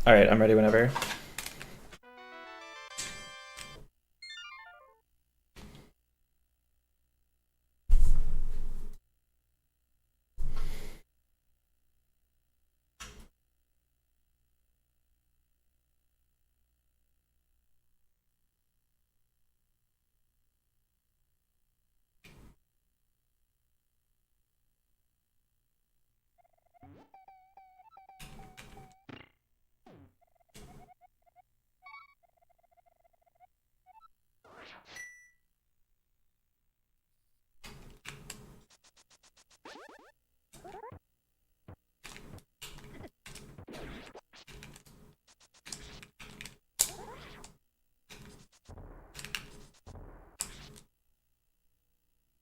All right, I'm ready whenever.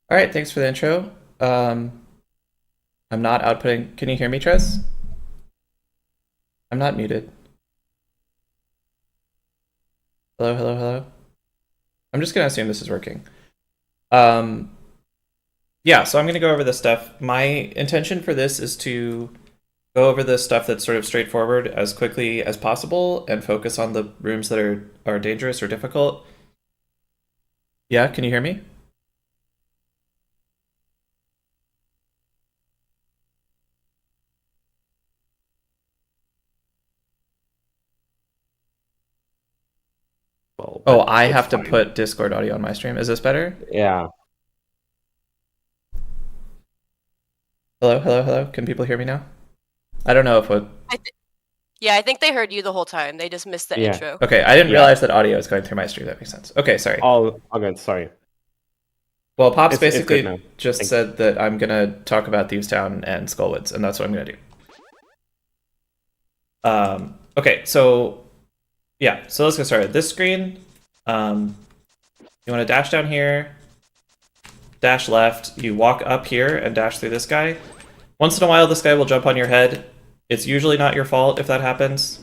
All right, thanks for the intro. I'm not outputting. Can you hear me, Tress? I'm not muted. Hello, hello, hello. I'm just gonna assume this is working. Yeah, so I'm gonna go over this stuff. My intention for this is to go over the stuff that's sort of straightforward as quickly as possible and focus on the rooms that are dangerous or difficult. Yeah, can you hear me? Well, Oh, but I it's have to fine. put Discord audio on my stream. Is this better? Yeah. Hello, hello, hello. Can people hear me now? I don't know if what. Yeah, I think they heard you the whole time. They just missed the Yeah. intro. Okay, I didn't Yeah. realize that audio is going through my stream. That makes sense. Okay, sorry. All good. Sorry. Well, Pops It's good basically now. just Thanks. said that I'm gonna talk about Thievestown and Skullwoods, and that's what I'm gonna do. Okay, so yeah, so let's get started. This screen, you want to dash down here, dash left. You walk up here and dash through this guy. Once in a while, this guy will jump on your head. It's usually not your fault if that happens.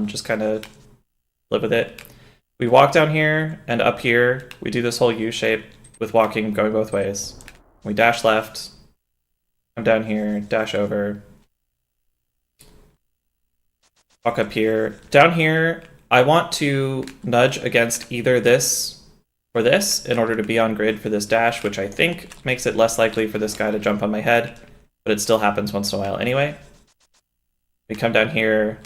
Just kind of live with it. We walk down here and up here. We do this whole U shape with walking going both ways. We dash left, come down here, dash over, walk up here. Down here, I want to nudge against either this or this in order to be on grid for this dash, which I think makes it less likely for this guy to jump on my head, but it still happens once in a while anyway. We come down here,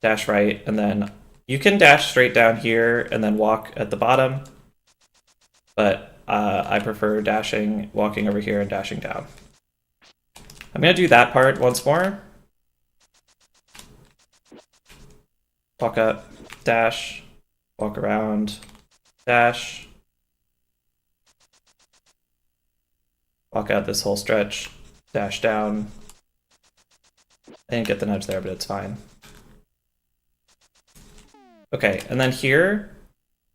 dash right, and then you can dash straight down here and then walk at the bottom, but I prefer dashing, walking over here and dashing down. I'm going to do that part once more. Walk up, dash, walk around, dash, walk out this whole stretch, dash down. I didn't get the nudge there, but it's fine. Okay, and then here,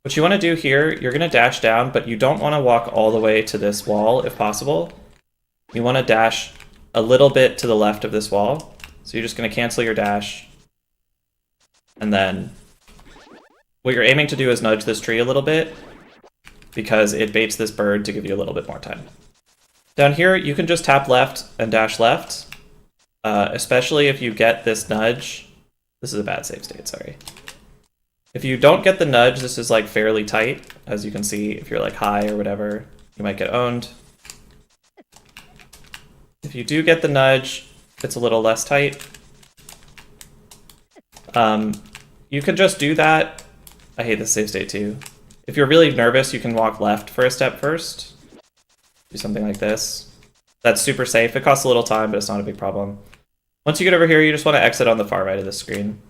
what you want to do here, you're going to dash down, but you don't want to walk all the way to this wall if possible. You want to dash a little bit to the left of this wall. So you're just going to cancel your dash. And then what you're aiming to do is nudge this tree a little bit because it baits this bird to give you a little bit more time. Down here, you can just tap left and dash left, especially if you get this nudge. This is a bad save state, sorry. If you don't get the nudge, this is like fairly tight. As you can see, if you're like high or whatever, you might get owned. If you do get the nudge, it's a little less tight. You can just do that. I hate this save state too. If you're really nervous, you can walk left for a step first. Do something like this. That's super safe. It costs a little time, but it's not a big problem. Once you get over here, you just want to exit on the far right of the screen.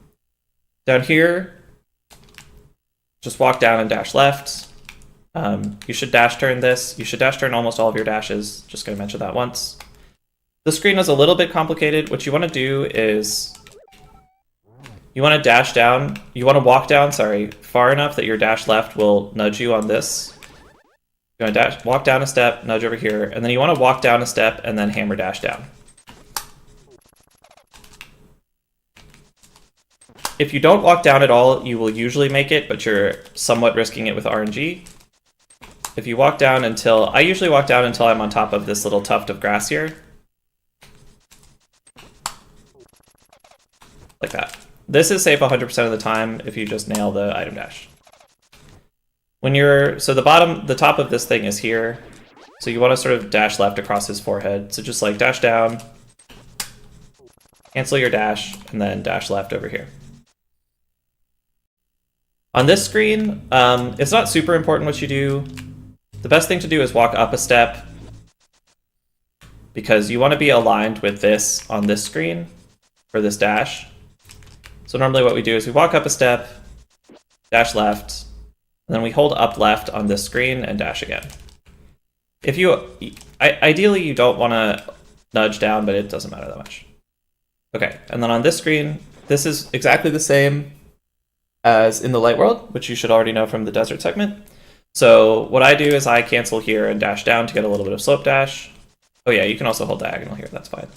Down here, just walk down and dash left. You should dash turn this. You should dash turn almost all of your dashes. Just going to mention that once. The screen is a little bit complicated. What you want to do is you want to dash down. You want to walk down, sorry, far enough that your dash left will nudge you on this. You want to walk down a step, nudge over here, and then you want to walk down a step and then hammer dash down. If you don't walk down at all, you will usually make it, but you're somewhat risking it with RNG. If you walk down until, I usually walk down until I'm on top of this little tuft of grass here. like that. This is safe 100% of the time if you just nail the item dash. When you're, so the top of this thing is here. So you want to sort of dash left across his forehead. So just like dash down, cancel your dash, and then dash left over here. On this screen, it's not super important what you do. The best thing to do is walk up a step, because you want to be aligned with this on this screen for this dash. So normally what we do is we walk up a step, dash left, and then we hold up left on this screen and dash again. If you, ideally you don't want to nudge down, but it doesn't matter that much. Okay, and then on this screen, this is exactly the same as in the light world, which you should already know from the desert segment. So what I do is I cancel here and dash down to get a little bit of slope dash. Oh yeah, you can also hold diagonal here, that's fine.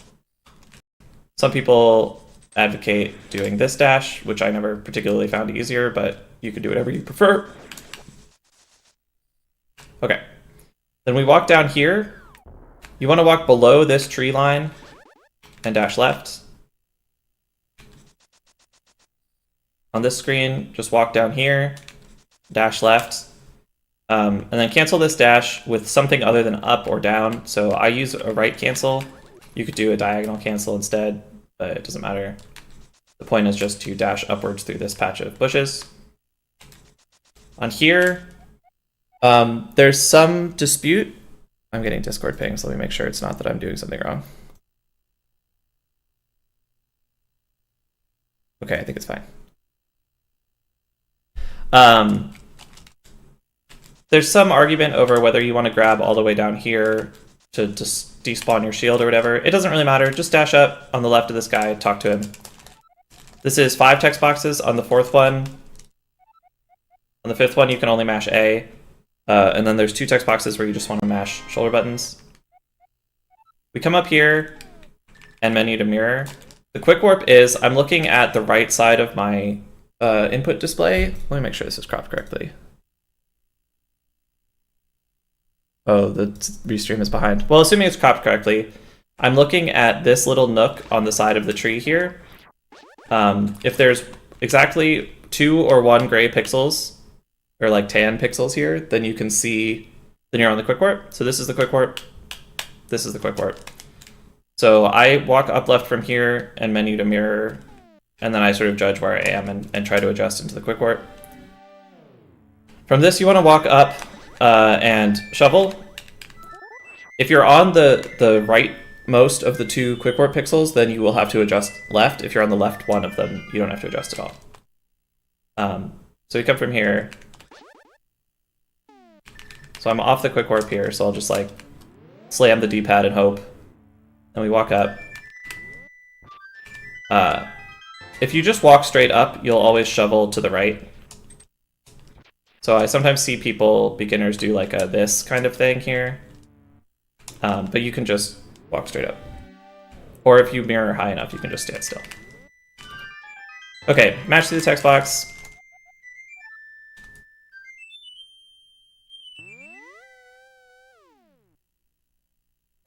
Some people advocate doing this dash, which I never particularly found easier, but you can do whatever you prefer. Okay, then we walk down here. You want to walk below this tree line and dash left. On this screen, just walk down here, dash left, and then cancel this dash with something other than up or down. So I use a right cancel. You could do a diagonal cancel instead, but it doesn't matter. The point is just to dash upwards through this patch of bushes. On here, there's some dispute. I'm getting Discord pings. Let me make sure it's not that I'm doing something wrong. Okay, I think it's fine. There's some argument over whether you want to grab all the way down here to despawn your shield or whatever. It doesn't really matter. Just dash up on the left of this guy, talk to him. This is 5 text boxes. On the 4th one, on the 5th one, you can only mash A. And then there's 2 text boxes where you just want to mash shoulder buttons. We come up here and menu to mirror. The quick warp is I'm looking at the right side of my input display. Let me make sure this is cropped correctly. Oh, the restream is behind. Well, assuming it's cropped correctly, I'm looking at this little nook on the side of the tree here. If there's exactly 2 or 1 gray pixels, or like tan pixels here, then you can see, then you're on the quick warp. So this is the quick warp. This is the quick warp. So I walk up left from here and menu to mirror, and then I sort of judge where I am and try to adjust into the quick warp. From this, you want to walk up and shovel. If you're on the rightmost of the 2 quick warp pixels, then you will have to adjust left. If you're on the left one of them, you don't have to adjust at all. So we come from here. So I'm off the quick warp here, so I'll just like slam the D-pad and hope. And we walk up. If you just walk straight up, you'll always shovel to the right. So I sometimes see people, beginners, do like a this kind of thing here. But you can just walk straight up. Or if you mirror high enough, you can just stand still. Okay, match to the text box.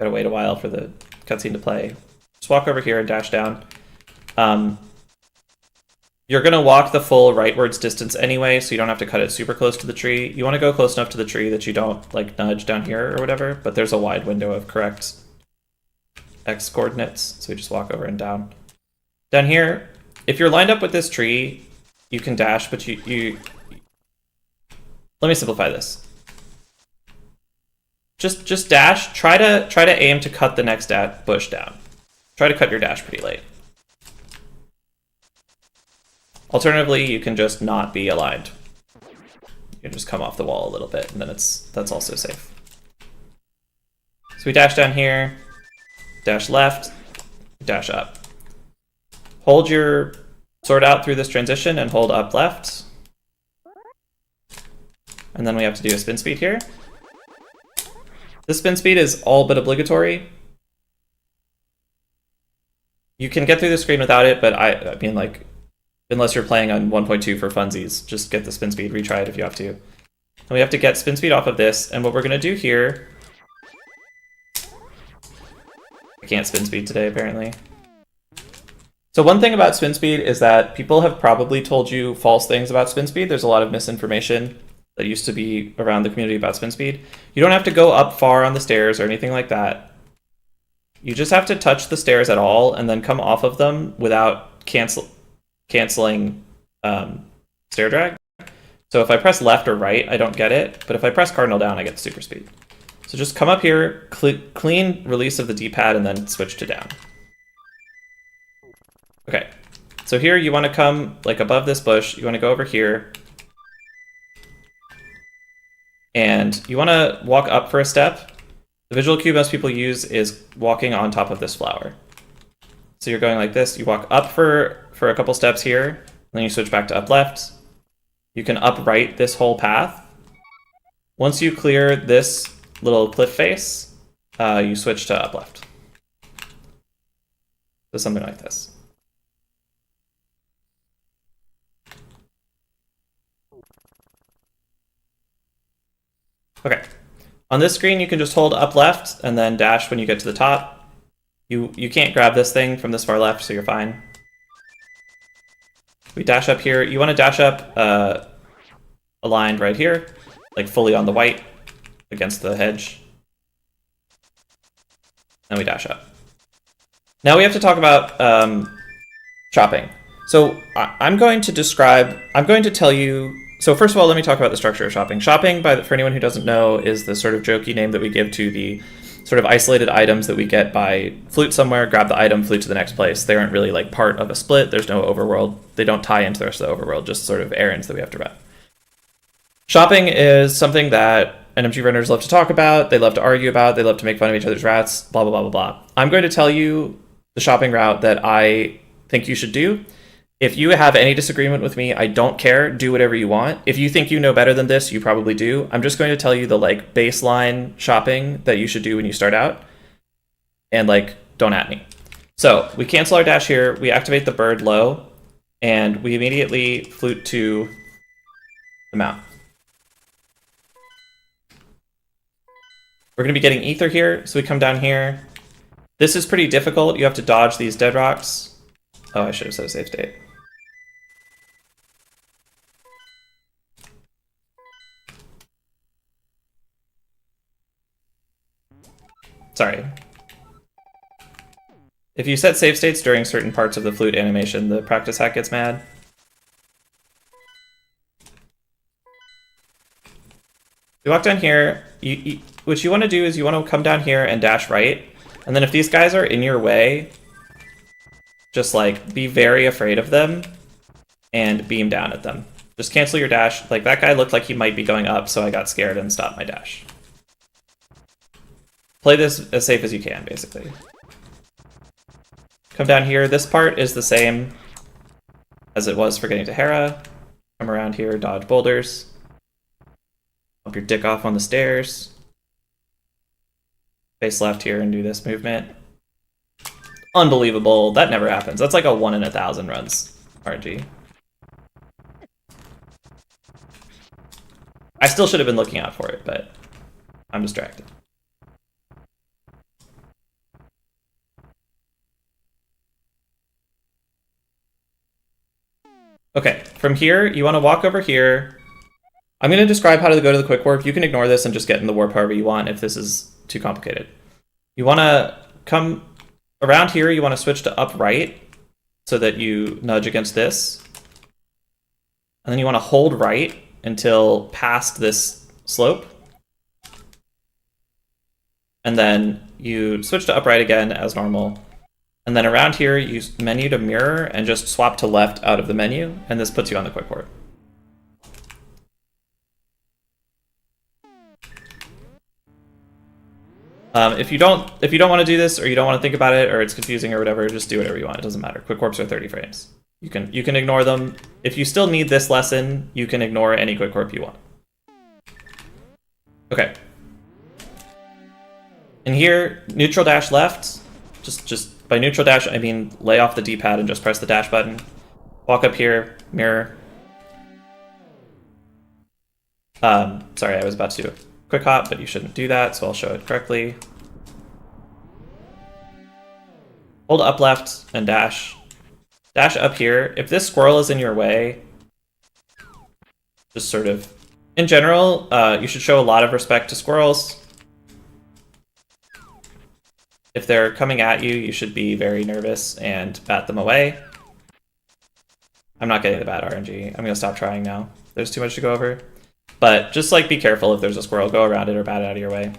Gotta wait a while for the cutscene to play. Just walk over here and dash down. You're gonna walk the full rightwards distance anyway, so you don't have to cut it super close to the tree. You want to go close enough to the tree that you don't like nudge down here or whatever, but there's a wide window of correct X coordinates, so you just walk over and down. Down here, if you're lined up with this tree, you can dash, but you let me simplify this. Just dash. Try to aim to cut the next bush down. Try to cut your dash pretty late. Alternatively, you can just not be aligned. You can just come off the wall a little bit, and then that's also safe. So we dash down here, dash left, dash up. Hold your sword out through this transition and hold up left. And then we have to do a spin speed here. This spin speed is all but obligatory. You can get through the screen without it, but I mean, like, unless you're playing on 1.2 for funsies, just get the spin speed, retry it if you have to. And we have to get spin speed off of this, and what we're gonna do here... I can't spin speed today, apparently. So one thing about spin speed is that people have probably told you false things about spin speed. There's a lot of misinformation that used to be around the community about spin speed. You don't have to go up far on the stairs or anything like that. You just have to touch the stairs at all and then come off of them without canceling stair drag. So if I press left or right, I don't get it. But if I press cardinal down, I get the super speed. So just come up here, clean release of the D-pad, and then switch to down. Okay, so here you want to come like above this bush. You want to go over here. And you want to walk up for a step. The visual cue most people use is walking on top of this flower. So you're going like this. You walk up for a couple steps here, and then you switch back to up left. You can up right this whole path. Once you clear this little cliff face, you switch to up left. So something like this. Okay. On this screen, you can just hold up left and then dash when you get to the top. You can't grab this thing from this far left, so you're fine. We dash up here. You want to dash up aligned right here, like fully on the white against the hedge. Then we dash up. Now we have to talk about shopping. So I'm going to tell you. So first of all, let me talk about the structure of shopping. Shopping, for anyone who doesn't know, is the sort of jokey name that we give to the sort of isolated items that we get by flute somewhere, grab the item, flute to the next place. They aren't really like part of a split. There's no overworld. They don't tie into the rest of the overworld, just sort of errands that we have to run. Shopping is something that NMG runners love to talk about. They love to argue about. They love to make fun of each other's rats, blah, blah, blah, blah, blah. I'm going to tell you the shopping route that I think you should do. If you have any disagreement with me, I don't care. Do whatever you want. If you think you know better than this, you probably do. I'm just going to tell you the like baseline shopping that you should do when you start out. And like, don't at me. So we cancel our dash here. We activate the bird low. And we immediately flute to the mount. We're going to be getting ether here. So we come down here. This is pretty difficult. You have to dodge these dead rocks. Oh, I should have set a save state. Sorry. If you set save states during certain parts of the flute animation, the practice hack gets mad. You walk down here. What you want to do is you want to come down here and dash right. And then if these guys are in your way, just like be very afraid of them and beam down at them. Just cancel your dash. Like that guy looked like he might be going up, so I got scared and stopped my dash. Play this as safe as you can, basically. Come down here. This part is the same as it was for getting to Hera. Come around here, dodge boulders. Bump your dick off on the stairs. Face left here and do this movement. Unbelievable. That never happens. That's like a 1 in 1,000 runs RNG. I still should have been looking out for it, but I'm distracted. Okay, from here, you want to walk over here. I'm going to describe how to go to the quick warp. You can ignore this and just get in the warp however you want if this is too complicated. You want to come around here, you want to switch to upright so that you nudge against this. And then you want to hold right until past this slope. And then you switch to upright again as normal. And then around here, you menu to mirror and just swap to left out of the menu, and this puts you on the quick warp. If you don't want to do this, or you don't want to think about it, or it's confusing or whatever, just do whatever you want. It doesn't matter. Quick warps are 30 frames. You can ignore them. If you still need this lesson, you can ignore any quick warp you want. Okay. And here, neutral dash left. Just by neutral dash, I mean lay off the D-pad and just press the dash button. Walk up here, mirror. Sorry, I was about to do a quick hop, but you shouldn't do that, so I'll show it correctly. Hold up left and dash. dash up here. If this squirrel is in your way, just sort of, in general, you should show a lot of respect to squirrels. If they're coming at you, you should be very nervous and bat them away. I'm not getting the bad RNG. I'm gonna stop trying now. There's too much to go over. But just like be careful if there's a squirrel, go around it or bat it out of your way.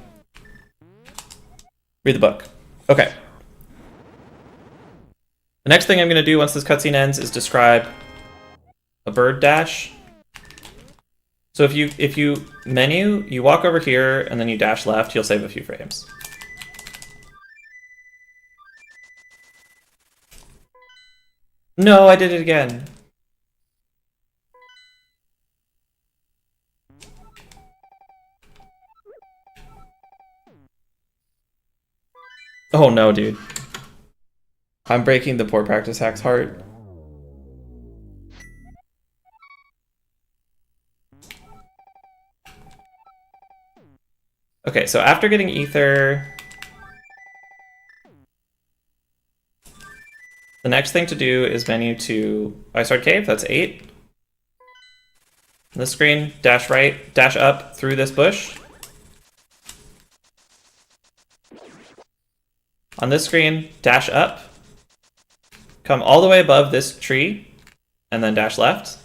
Read the book. Okay. The next thing I'm gonna do once this cutscene ends is describe a bird dash. So if you menu, you walk over here and then you dash left, you'll save a few frames. No, I did it again. Oh no, dude. I'm breaking the poor practice hack's heart. Okay, so after getting ether, the next thing to do is menu to Ice Hard Cave, that's 8. On this screen, dash right, dash up through this bush. On this screen, dash up, come all the way above this tree, and then dash left.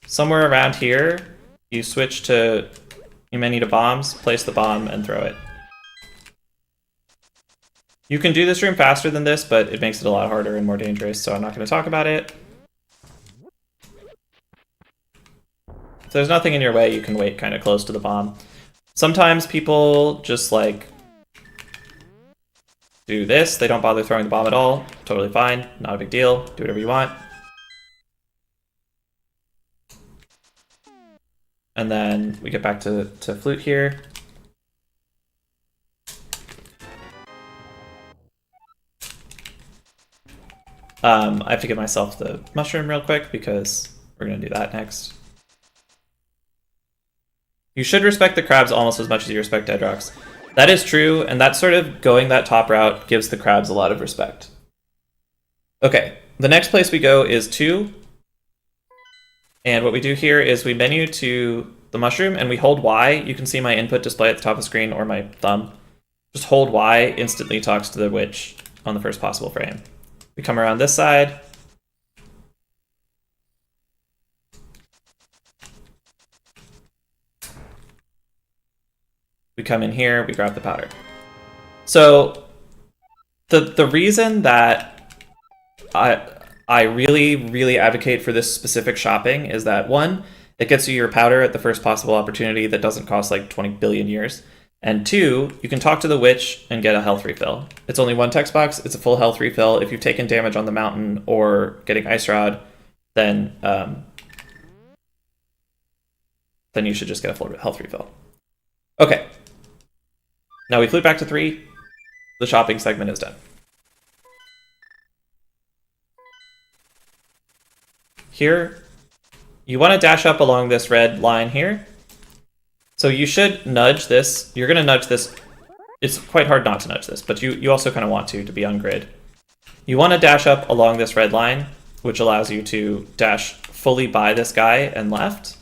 Somewhere around here, you switch to, you menu to bombs, place the bomb, and throw it. You can do this room faster than this, but it makes it a lot harder and more dangerous, so I'm not going to talk about it. If there's nothing in your way, you can wait kind of close to the bomb. Sometimes people just like do this, they don't bother throwing the bomb at all. Totally fine, not a big deal, do whatever you want. And then we get back to flute here. I have to give myself the mushroom real quick because we're gonna do that next. You should respect the crabs almost as much as you respect dead rocks. That is true, and that sort of going that top route gives the crabs a lot of respect. Okay, the next place we go is 2. And what we do here is we menu to the mushroom and we hold Y. You can see my input display at the top of the screen or my thumb. Just hold Y, instantly talks to the witch on the first possible frame. We come around this side. We come in here, we grab the powder. So the reason that I really advocate for this specific shopping is that 1, it gets you your powder at the first possible opportunity that doesn't cost like 20 billion years. And 2, you can talk to the witch and get a health refill. It's only 1 text box, it's a full health refill. If you've taken damage on the mountain or getting Ice Rod, then you should just get a full health refill. Okay. Now we flip back to 3. The shopping segment is done. Here, you want to dash up along this red line here. So you should nudge this. You're going to nudge this. It's quite hard not to nudge this, but you also kind of want to be on grid. You want to dash up along this red line, which allows you to dash fully by this guy and left.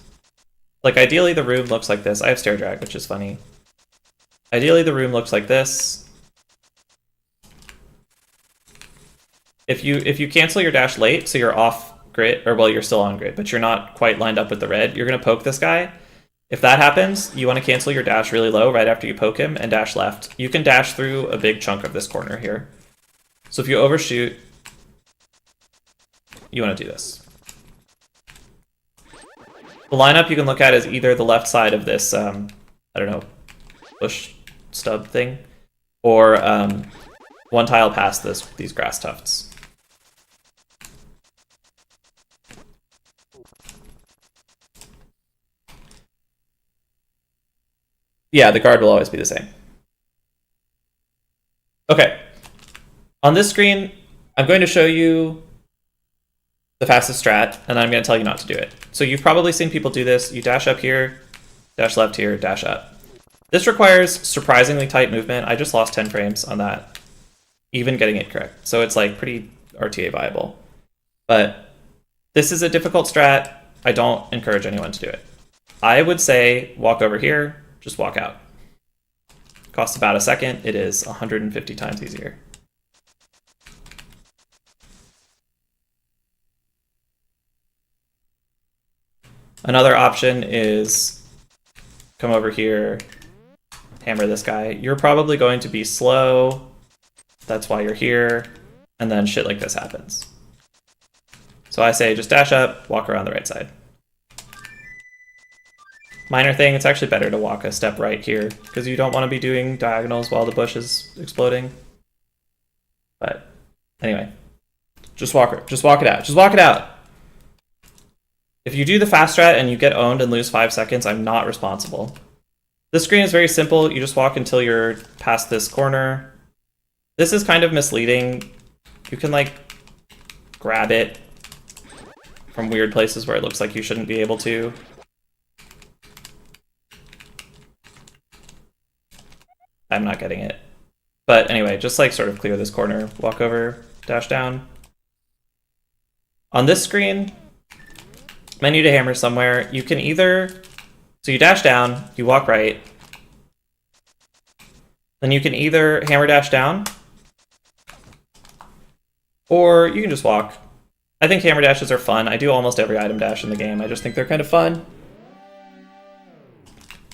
Like ideally the room looks like this. I have stair drag, which is funny. Ideally the room looks like this. If you cancel your dash late, so you're off grid, or well, you're still on grid, but you're not quite lined up with the red, you're going to poke this guy. If that happens, you want to cancel your dash really low right after you poke him and dash left. You can dash through a big chunk of this corner here. So if you overshoot, you want to do this. The lineup you can look at is either the left side of this, I don't know, bush stub thing, or 1 tile past these grass tufts. Yeah, the guard will always be the same. Okay. On this screen, I'm going to show you the fastest strat, and I'm going to tell you not to do it. So you've probably seen people do this. You dash up here, dash left here, dash up. This requires surprisingly tight movement. I just lost 10 frames on that. even getting it correct. So it's like pretty RTA viable. But this is a difficult strat. I don't encourage anyone to do it. I would say walk over here, just walk out. Costs about a second. It is 150 times easier. Another option is come over here, hammer this guy. You're probably going to be slow. That's why you're here. And then shit like this happens. So I say just dash up, walk around the right side. Minor thing, it's actually better to walk a step right here because you don't want to be doing diagonals while the bush is exploding. But anyway, just walk it out. Just walk it out. If you do the fast strat and you get owned and lose 5 seconds, I'm not responsible. This screen is very simple. You just walk until you're past this corner. This is kind of misleading. You can like grab it from weird places where it looks like you shouldn't be able to. I'm not getting it. But anyway, just like sort of clear this corner, walk over, dash down. On this screen, menu to hammer somewhere, you can either, so you dash down, you walk right, then you can either hammer dash down, or you can just walk. I think hammer dashes are fun. I do almost every item dash in the game. I just think they're kind of fun.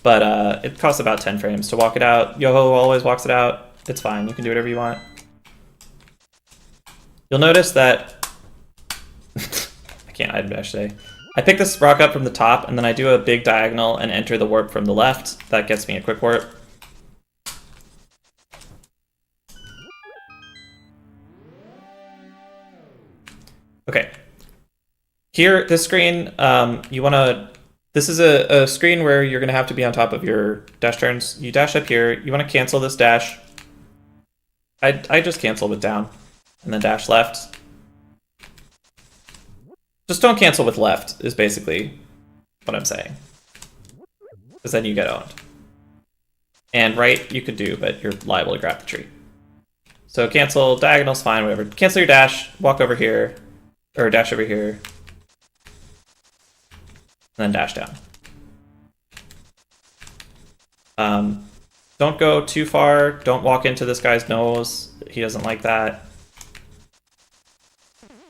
But it costs about 10 frames to walk it out. Yoho always walks it out. It's fine. You can do whatever you want. You'll notice that I can't item dash today. I pick this rock up from the top, and then I do a big diagonal and enter the warp from the left. That gets me a quick warp. Okay. Here, this screen, this is a screen where you're going to have to be on top of your dash turns. You dash up here. You want to cancel this dash. I just cancel with down, and then dash left. Just don't cancel with left is basically what I'm saying. Because then you get owned. And right you could do, but you're liable to grab the tree. So cancel, diagonal's fine, whatever. Cancel your dash, walk over here, or dash over here, and then dash down. Don't go too far. Don't walk into this guy's nose. He doesn't like that.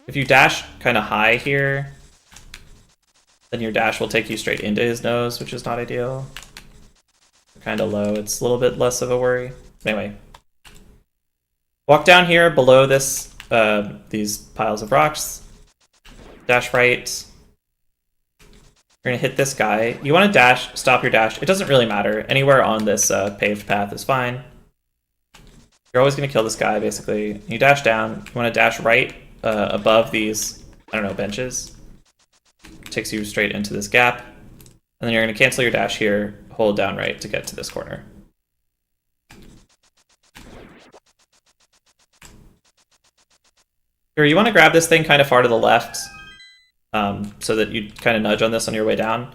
If you dash kind of high here, then your dash will take you straight into his nose, which is not ideal. Kind of low. It's a little bit less of a worry. Anyway. Walk down here below this, these piles of rocks. Dash right. You're going to hit this guy. You want to dash, stop your dash. It doesn't really matter. Anywhere on this paved path is fine. You're always going to kill this guy, basically. You dash down. You want to dash right above these, I don't know, benches. Takes you straight into this gap. And then you're going to cancel your dash here, hold down right to get to this corner. Here, you want to grab this thing kind of far to the left. So that you kind of nudge on this on your way down.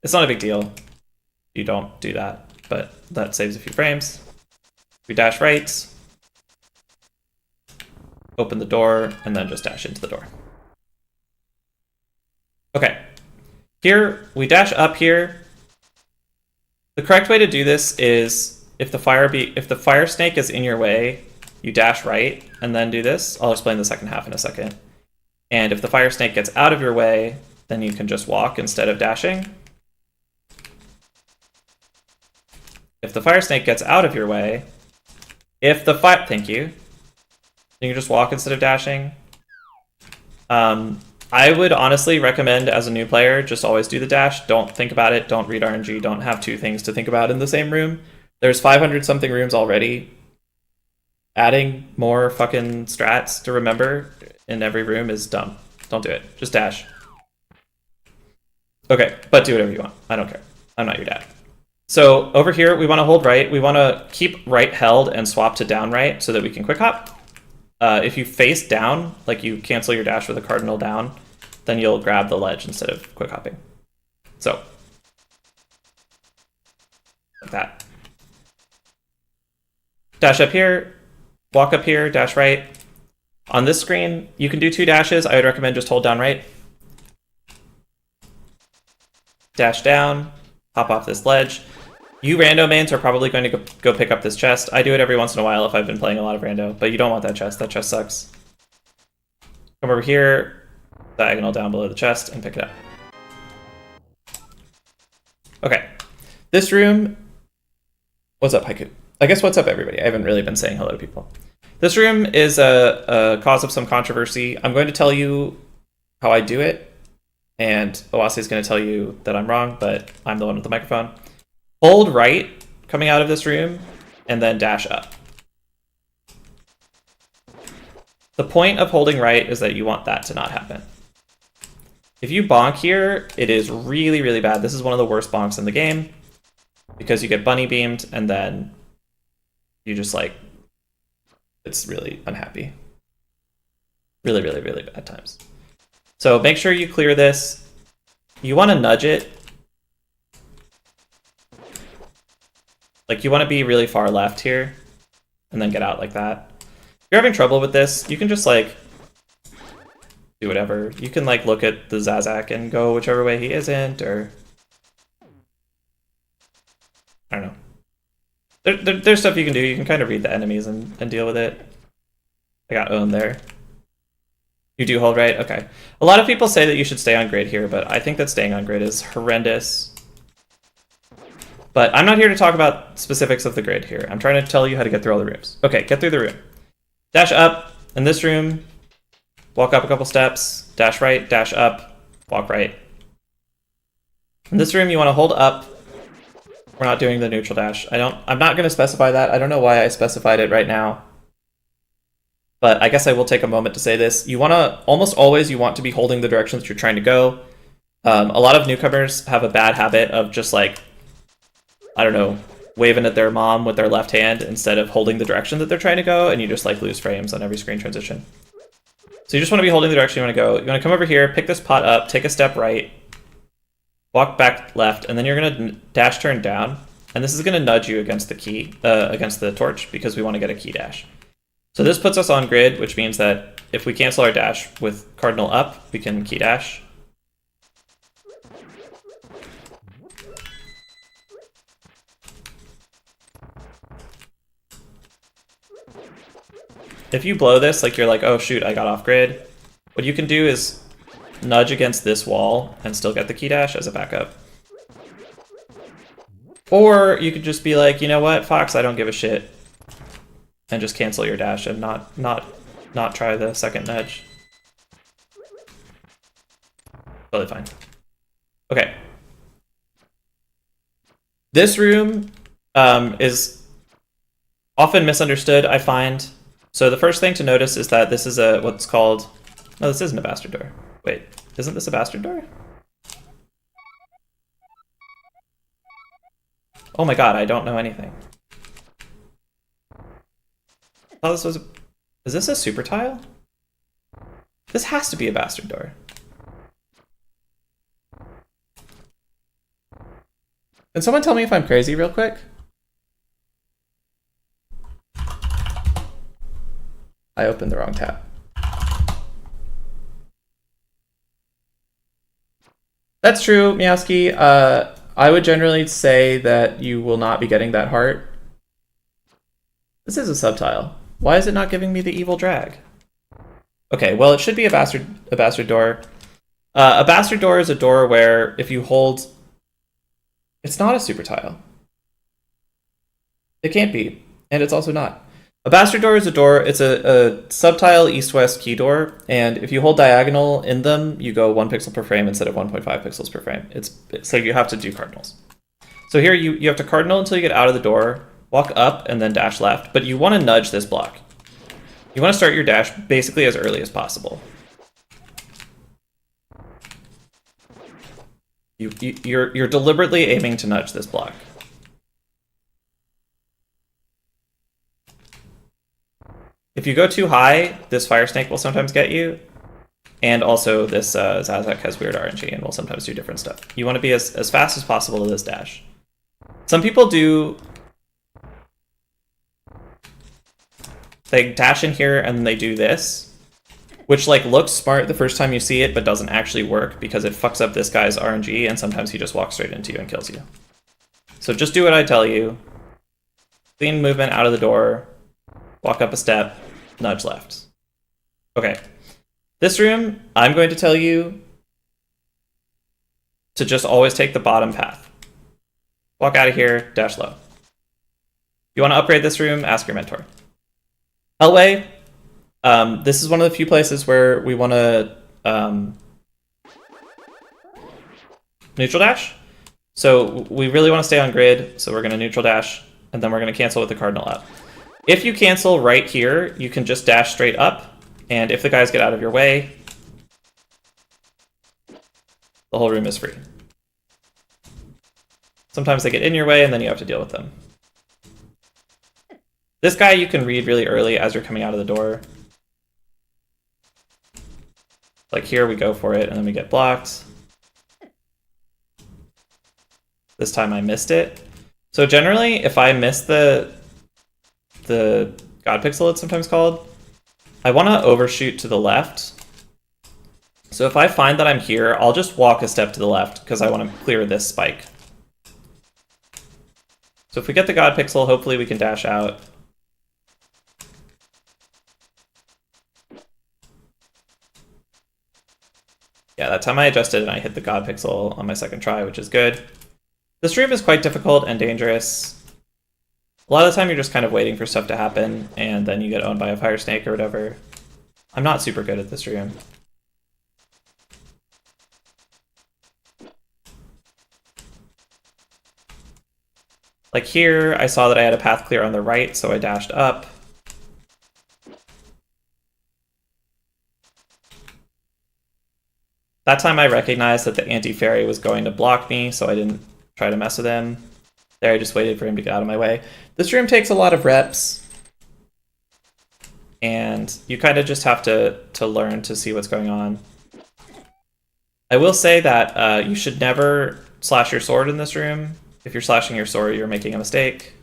It's not a big deal. You don't do that, but that saves a few frames. We dash right, open the door, and then just dash into the door. Okay. Here, we dash up here. The correct way to do this is if the fire snake is in your way, you dash right and then do this. I'll explain the second half in a second. And if the fire snake gets out of your way, then you can just walk instead of dashing. If the fire snake gets out of your way, thank you. Then you just walk instead of dashing. I would honestly recommend as a new player, just always do the dash. Don't think about it. Don't read RNG. Don't have two things to think about in the same room. There's 500 something rooms already. Adding more fucking strats to remember in every room is dumb. Don't do it. Just dash. Okay, but do whatever you want. I don't care. I'm not your dad. So over here, we want to hold right. We want to keep right held and swap to down right so that we can quick hop. If you face down, like you cancel your dash with a cardinal down, then you'll grab the ledge instead of quick hopping. So, like that. Dash up here, walk up here, dash right. On this screen, you can do 2 dashes. I would recommend just hold down right. Dash down, hop off this ledge. You rando mains are probably going to go pick up this chest. I do it every once in a while if I've been playing a lot of rando, but you don't want that chest. That chest sucks. Come over here, diagonal down below the chest, and pick it up. Okay. This room... What's up, Haiku? I guess what's up, everybody? I haven't really been saying hello to people. This room is a cause of some controversy. I'm going to tell you how I do it, and Owase is going to tell you that I'm wrong, but I'm the one with the microphone. Hold right coming out of this room, and then dash up. The point of holding right is that you want that to not happen. If you bonk here, it is really, really bad. This is one of the worst bonks in the game, because you get bunny beamed, and then you just like, it's really unhappy. Really, really, really bad times. So make sure you clear this. You want to nudge it. Like, you want to be really far left here, and then get out like that. If you're having trouble with this, you can just, like, do whatever. You can, like, look at the Zazak and go whichever way he isn't, or... I don't know. There's stuff you can do. You can kind of read the enemies and deal with it. I got owned there. You do hold right? Okay. A lot of people say that you should stay on grid here, but I think that staying on grid is horrendous. But I'm not here to talk about specifics of the grid here. I'm trying to tell you how to get through all the rooms. Okay, get through the room. Dash up in this room. Walk up a couple steps. Dash right, dash up, walk right. In this room, you want to hold up. We're not doing the neutral dash. I'm not going to specify that. I don't know why I specified it right now. But I guess I will take a moment to say this. You want to, almost always, you want to be holding the direction that you're trying to go. A lot of newcomers have a bad habit of just like, I don't know, waving at their mom with their left hand instead of holding the direction that they're trying to go, and you just like lose frames on every screen transition. So you just want to be holding the direction you want to go. You want to come over here, pick this pot up, take a step right, walk back left, and then you're going to dash turn down. And this is going to nudge you against the key, against the torch, because we want to get a key dash. So this puts us on grid, which means that if we cancel our dash with cardinal up, we can key dash. If you blow this, like you're like, oh shoot, I got off grid, what you can do is nudge against this wall and still get the key dash as a backup. Or you could just be like, you know what, Fox, I don't give a shit, and just cancel your dash and not try the second nudge. Totally fine. Okay. This room is often misunderstood, I find. So the first thing to notice is that this is a what's called... No, this isn't a bastard door. Wait, isn't this a bastard door? Oh my god, I don't know anything. I thought this was a... Is this a super tile? This has to be a bastard door. Can someone tell me if I'm crazy real quick? I opened the wrong tab. That's true, Meowski. I would generally say that you will not be getting that heart. This is a subtile. Why is it not giving me the evil drag? Okay, well, it should be a bastard door. A bastard door is a door where if you hold... It's not a super tile. It can't be, and it's also not. A bastard door is a door, it's a subtile east-west key door, and if you hold diagonal in them, you go 1 pixel per frame instead of 1.5 pixels per frame. So you have to do cardinals. So here you have to cardinal until you get out of the door, walk up, and then dash left, but you want to nudge this block. You want to start your dash basically as early as possible. You're deliberately aiming to nudge this block. If you go too high, this fire snake will sometimes get you, and also this Zazak has weird RNG and will sometimes do different stuff. You want to be as fast as possible to this dash. Some people do they dash in here and then they do this, which like looks smart the first time you see it, but doesn't actually work because it fucks up this guy's RNG, and sometimes he just walks straight into you and kills you. So just do what I tell you. Clean movement out of the door, walk up a step, nudge left. Okay. This room, I'm going to tell you to just always take the bottom path. Walk out of here, dash low. You want to upgrade this room, ask your mentor. Hellway, this is one of the few places where we want to neutral dash. So we really want to stay on grid, so we're going to neutral dash, and then we're going to cancel with the cardinal up. If you cancel right here, you can just dash straight up, and if the guys get out of your way, the whole room is free. Sometimes they get in your way, and then you have to deal with them. This guy you can read really early as you're coming out of the door. Like here, we go for it, and then we get blocked. This time I missed it. So generally, if I miss the God Pixel, it's sometimes called, I want to overshoot to the left. So if I find that I'm here, I'll just walk a step to the left because I want to clear this spike. So if we get the God Pixel, hopefully we can dash out. Yeah, that time I adjusted and I hit the God Pixel on my second try, which is good. This room is quite difficult and dangerous. A lot of the time you're just kind of waiting for stuff to happen, and then you get owned by a fire snake or whatever. I'm not super good at this room. Like here, I saw that I had a path clear on the right, so I dashed up. That time I recognized that the anti-fairy was going to block me, so I didn't try to mess with him. There, I just waited for him to get out of my way. This room takes a lot of reps, and you kind of just have to learn to see what's going on. I will say that you should never slash your sword in this room. If you're slashing your sword, you're making a mistake.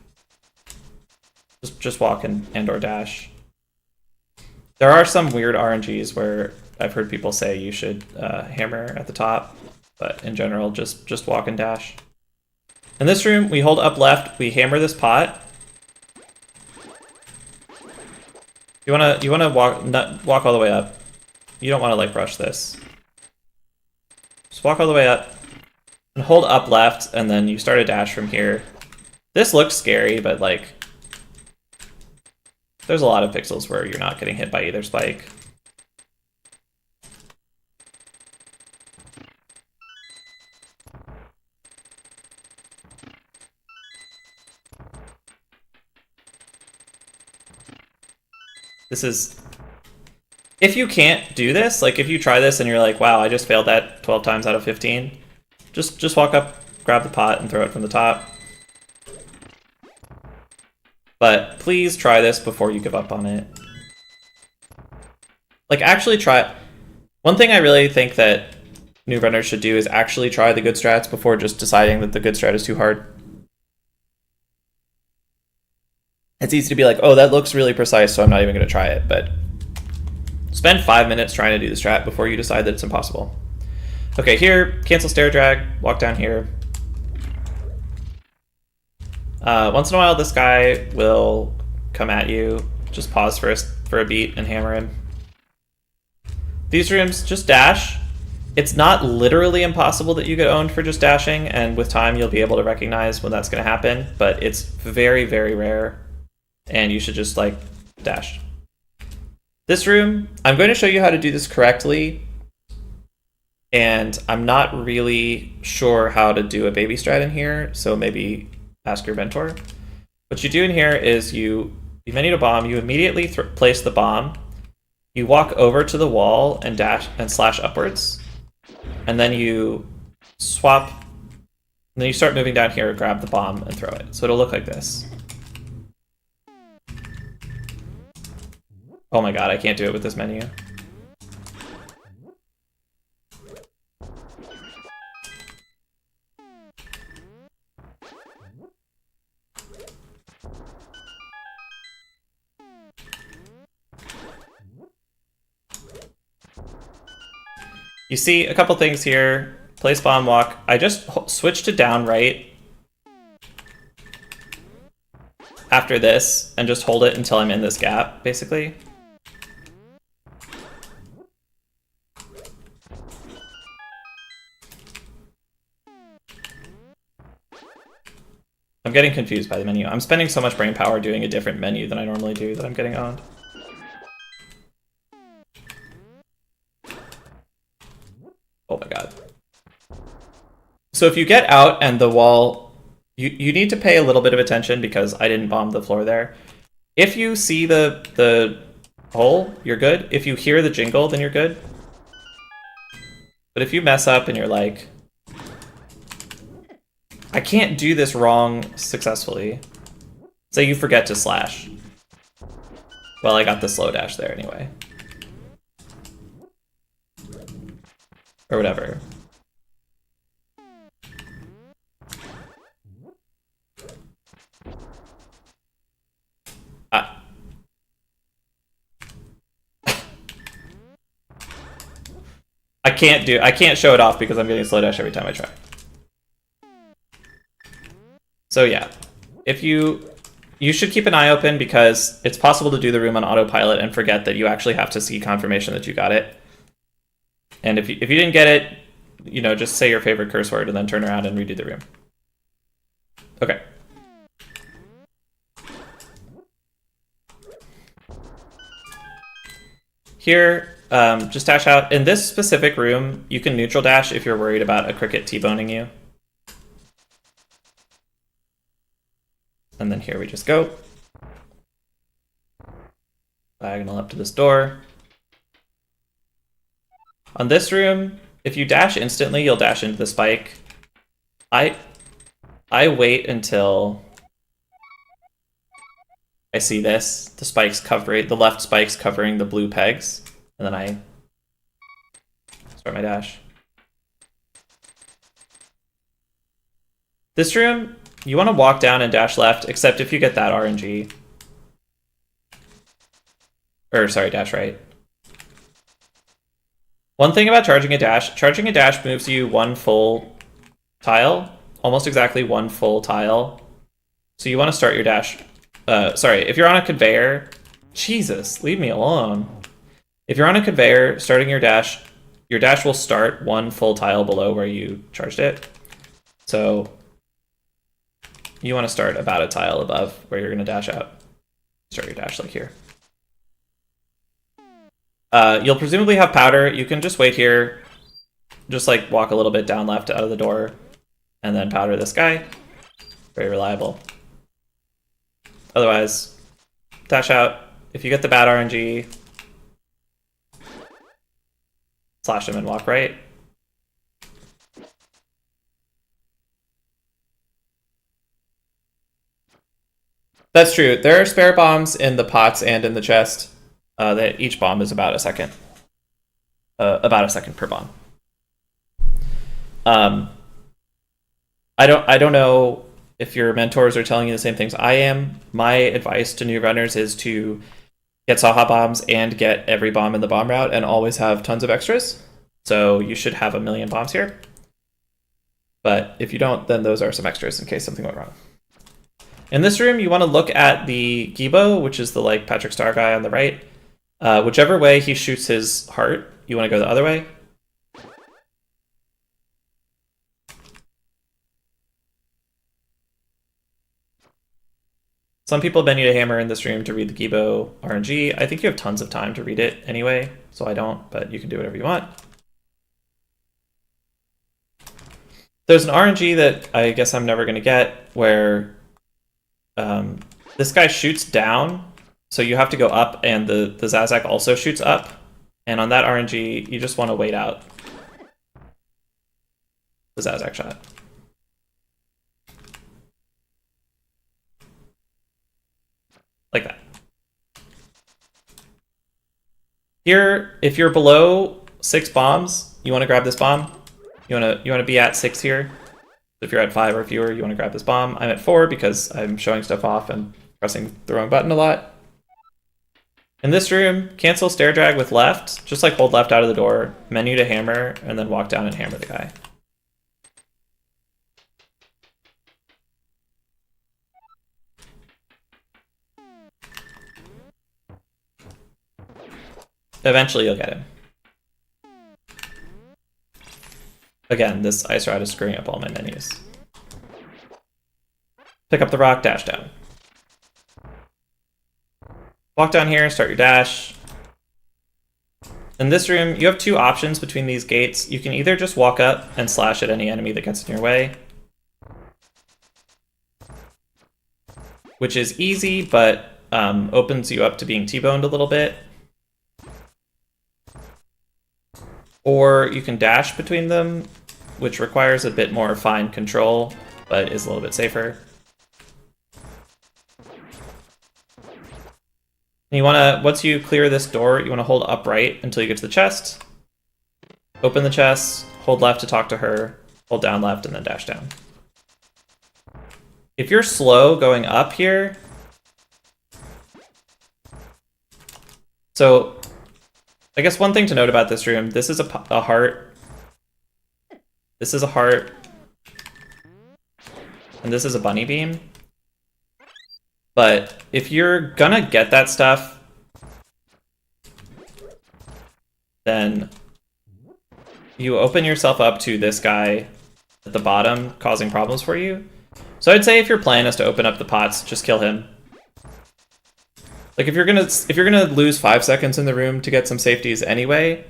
Just walk and or dash. There are some weird RNGs where I've heard people say you should hammer at the top, but in general, just walk and dash. In this room, we hold up left, we hammer this pot. You wanna walk all the way up. You don't want to like rush this. Just walk all the way up and hold up left, and then you start a dash from here. This looks scary, but like there's a lot of pixels where you're not getting hit by either spike. This is, if you can't do this, like if you try this and you're like, wow, I just failed that 12 times out of 15, just walk up, grab the pot, and throw it from the top. But please try this before you give up on it. Like actually try, one thing I really think that new runners should do is actually try the good strats before just deciding that the good strat is too hard. It's easy to be like, oh, that looks really precise, so I'm not even going to try it. But spend 5 minutes trying to do the strat before you decide that it's impossible. Okay, here, cancel stair drag, walk down here. Once in a while, this guy will come at you. Just pause for a beat and hammer him. These rooms, just dash. It's not literally impossible that you get owned for just dashing, and with time, you'll be able to recognize when that's going to happen, but it's very, very rare. And you should just like dash. This room, I'm going to show you how to do this correctly, and I'm not really sure how to do a baby strat in here, so maybe ask your mentor. What you do in here is you menu to bomb, you immediately place the bomb, you walk over to the wall and dash and slash upwards, and then you swap, and then you start moving down here, grab the bomb, and throw it. So it'll look like this. Oh my god, I can't do it with this menu. You see a couple things here. Place bomb, walk. I just switched to down right after this and just hold it until I'm in this gap, basically. I'm getting confused by the menu. I'm spending so much brain power doing a different menu than I normally do that I'm getting owned. Oh my god. So if you get out and the wall, you need to pay a little bit of attention because I didn't bomb the floor there. If you see the hole, you're good. If you hear the jingle, then you're good. But if you mess up and you're like, I can't do this wrong successfully. Say you forget to slash. Well, I got the slow dash there anyway. Or whatever. I can't show it off because I'm getting slow dash every time I try. So yeah, if you should keep an eye open because it's possible to do the room on autopilot and forget that you actually have to see confirmation that you got it. And if you didn't get it, you know, just say your favorite curse word and then turn around and redo the room. Okay. Here, just dash out. In this specific room, you can neutral dash if you're worried about a cricket T-boning you. And then here we just go. Diagonal up to this door. On this room, if you dash instantly, you'll dash into the spike. I wait until I see this. The spikes covering the left spikes covering the blue pegs, and then I start my dash. This room, you want to walk down and dash left, except if you get that RNG. Or sorry, dash right. One thing about charging a dash moves you one full tile, almost exactly one full tile. So you want to start your dash. Sorry, if you're on a conveyor, Jesus, leave me alone. If you're on a conveyor, starting your dash will start one full tile below where you charged it. So you want to start about a tile above where you're going to dash out. Start your dash like here. You'll presumably have powder. You can just wait here. Just like walk a little bit down left out of the door and then powder this guy. Very reliable. Otherwise, dash out. If you get the bad RNG, slash him and walk right. That's true. There are spare bombs in the pots and in the chest. That each bomb is about a second. About a second per bomb. I don't know if your mentors are telling you the same things I am. My advice to new runners is to get Saha bombs and get every bomb in the bomb route and always have tons of extras. So you should have 1 million bombs here. But if you don't, then those are some extras in case something went wrong. In this room, you want to look at the Gibo, which is the like Patrick Star guy on the right. Whichever way he shoots his heart, you want to go the other way. Some people bend you to hammer in this room to read the Gibo RNG. I think you have tons of time to read it anyway, so I don't, but you can do whatever you want. There's an RNG that I guess I'm never going to get where this guy shoots down, so you have to go up, and the Zazak also shoots up. And on that RNG, you just want to wait out the Zazak shot. Like that. Here, if you're below 6 bombs, you want to grab this bomb. You want to be at 6 here. If you're at 5 or fewer, you want to grab this bomb. I'm at 4 because I'm showing stuff off and pressing the wrong button a lot. In this room, cancel stair drag with left. Just like hold left out of the door, menu to hammer, and then walk down and hammer the guy. Eventually you'll get him. Again, this ice rod is screwing up all my menus. Pick up the rock, dash down. Walk down here, start your dash. In this room, you have two options between these gates. You can either just walk up and slash at any enemy that gets in your way, which is easy, but opens you up to being T-boned a little bit. Or you can dash between them, which requires a bit more fine control, but is a little bit safer. And you wanna, once you clear this door, you wanna hold upright until you get to the chest. Open the chest, hold left to talk to her, hold down left, and then dash down. If you're slow going up here, so I guess one thing to note about this room, this is a heart, this is a heart, and this is a bunny beam. But if you're gonna get that stuff, then you open yourself up to this guy at the bottom causing problems for you. So I'd say if your plan is to open up the pots, just kill him. Like if you're gonna lose 5 seconds in the room to get some safeties anyway,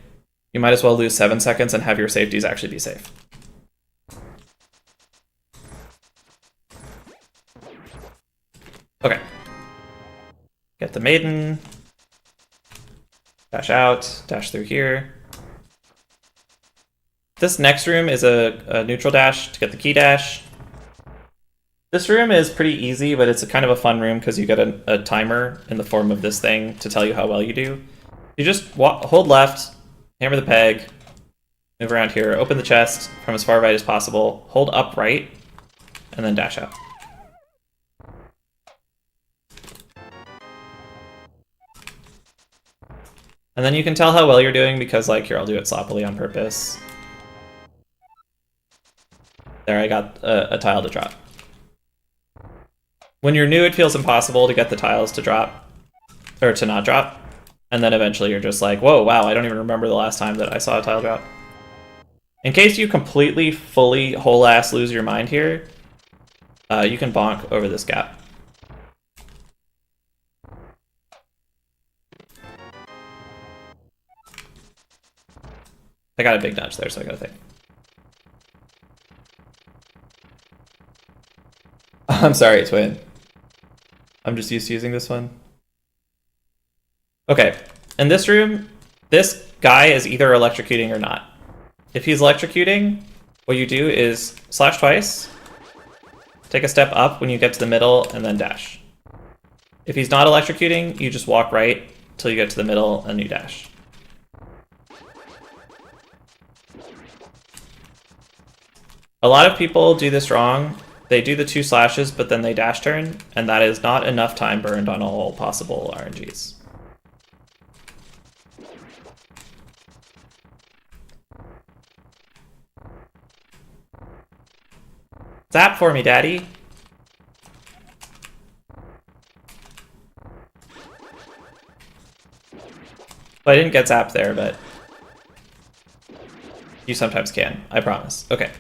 you might as well lose 7 seconds and have your safeties actually be safe. Okay. Get the maiden. Dash out, dash through here. This next room is a neutral dash to get the key dash. This room is pretty easy, but it's a kind of a fun room because you get a timer in the form of this thing to tell you how well you do. You just hold left, hammer the peg, move around here, open the chest from as far right as possible, hold up right, and then dash out. And then you can tell how well you're doing because, like, here, I'll do it sloppily on purpose. There, I got a tile to drop. When you're new, it feels impossible to get the tiles to drop, or to not drop. And then eventually you're just like, whoa, wow, I don't even remember the last time that I saw a tile drop. In case you completely, fully, whole-ass lose your mind here, you can bonk over this gap. I got a big nudge there, so I gotta think. I'm sorry, Twin. I'm just used to using this one. Okay, in this room, this guy is either electrocuting or not. If he's electrocuting, what you do is slash twice, take a step up when you get to the middle, and then dash. If he's not electrocuting, you just walk right till you get to the middle and you dash. A lot of people do this wrong. They do the 2 slashes, but then they dash turn, and that is not enough time burned on all possible RNGs. Zap for me, daddy. Well, I didn't get zapped there, but you sometimes can, I promise. Okay.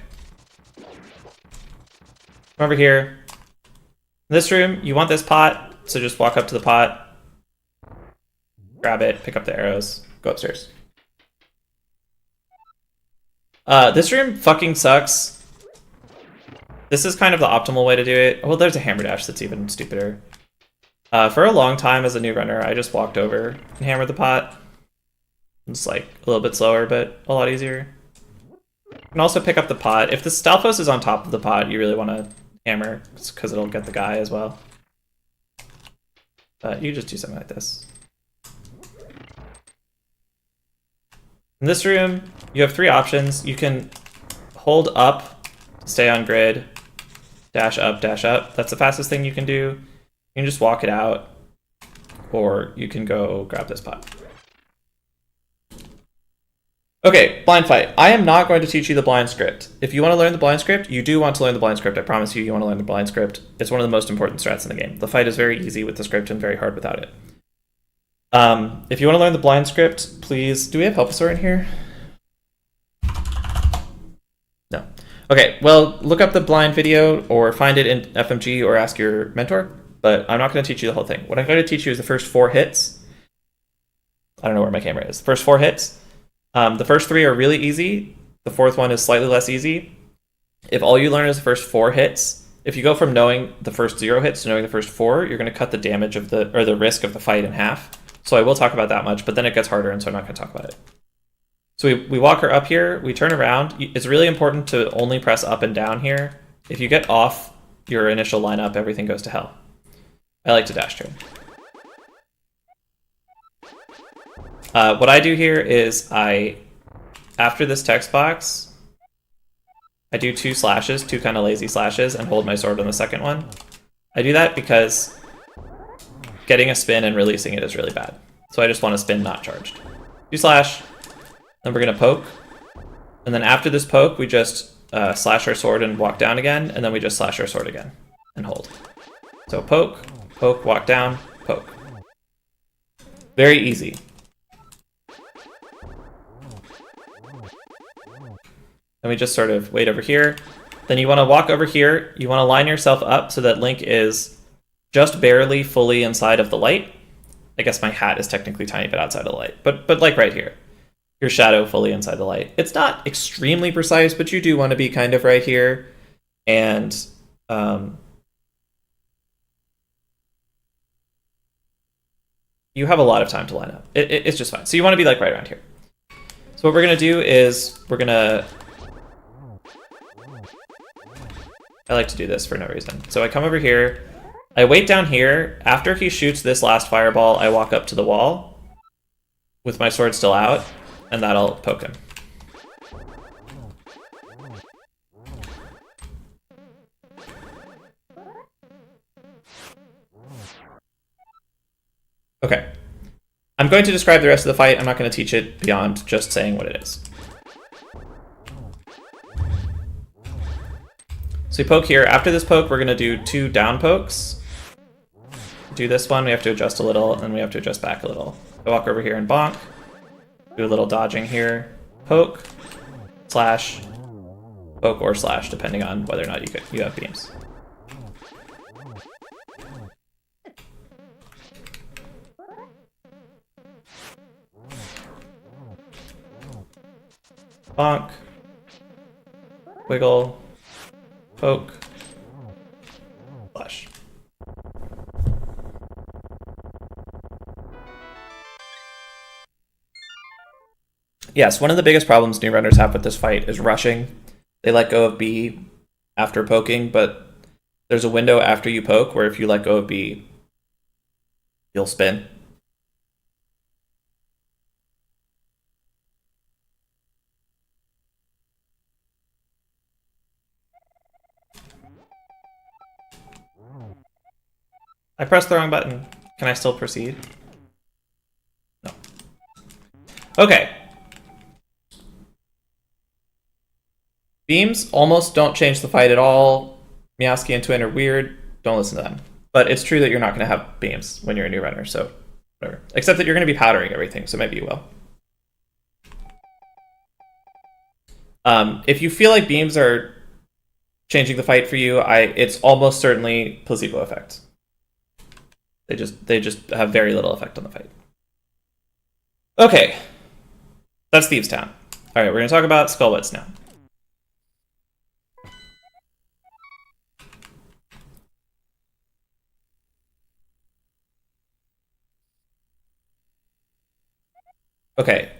Come over here. In this room, you want this pot, so just walk up to the pot, grab it, pick up the arrows, go upstairs. This room fucking sucks. This is kind of the optimal way to do it. Well, there's a hammer dash that's even stupider. For a long time as a new runner, I just walked over and hammered the pot. It's like a little bit slower, but a lot easier. You can also pick up the pot. If the Stalfos is on top of the pot, you really want to hammer, because it'll get the guy as well. You just do something like this. In this room, you have 3 options. You can hold up, stay on grid, dash up, dash up. That's the fastest thing you can do. You can just walk it out. or you can go grab this pot. Okay, blind fight. I am not going to teach you the blind script. If you want to learn the blind script, you do want to learn the blind script. I promise you, you want to learn the blind script. It's one of the most important strats in the game. The fight is very easy with the script and very hard without it. If you want to learn the blind script, please... Do we have Helpasaur in here? No. Okay, well, look up the blind video or find it in FMG or ask your mentor, but I'm not going to teach you the whole thing. What I'm going to teach you is the first 4 hits. I don't know where my camera is. The first 4 hits. The first 3 are really easy. The 4th one is slightly less easy. If all you learn is the first 4 hits, if you go from knowing the first 0 hits to knowing the first 4, you're going to cut the damage of the risk of the fight in half. So I will talk about that much, but then it gets harder, and so I'm not going to talk about it. So we walk her up here, we turn around. It's really important to only press up and down here. If you get off your initial lineup, everything goes to hell. I like to dash turn. What I do here is after this text box, I do 2 slashes, 2 kind of lazy slashes, and hold my sword on the second one. I do that because getting a spin and releasing it is really bad. So I just want to spin not charged. 2 slash, then we're going to poke. And then after this poke, we just slash our sword and walk down again, and then we just slash our sword again and hold. So poke, poke, walk down, poke. Very easy. And we just sort of wait over here. Then you want to walk over here. You want to line yourself up so that Link is just barely fully inside of the light. I guess my hat is technically a tiny bit outside of the light, but like right here. Your shadow fully inside the light. It's not extremely precise, but you do want to be kind of right here. And you have a lot of time to line up. It's just fine. So you want to be like right around here. So what we're going to do is we're going to... I like to do this for no reason. So I come over here. I wait down here. After he shoots this last fireball, I walk up to the wall with my sword still out, and that'll poke him. Okay. I'm going to describe the rest of the fight. I'm not going to teach it beyond just saying what it is. So we poke here. After this poke, we're going to do 2 down pokes. Do this one, we have to adjust a little, and we have to adjust back a little. I walk over here and bonk. Do a little dodging here. Poke, slash, poke or slash, depending on whether or not you have beams. Bonk, wiggle, poke, slash. Yes, one of the biggest problems new runners have with this fight is rushing. They let go of B after poking, but there's a window after you poke where if you let go of B, you'll spin. I pressed the wrong button. Can I still proceed? No. Okay. Beams almost don't change the fight at all. Meowski and Twin are weird. Don't listen to them. But it's true that you're not going to have beams when you're a new runner, so whatever. Except that you're going to be powdering everything, so maybe you will. If you feel like beams are changing the fight for you, it's almost certainly placebo effect. They just have very little effect on the fight. Okay. That's Thieves Town. Alright, we're going to talk about Skullwoods now. Okay.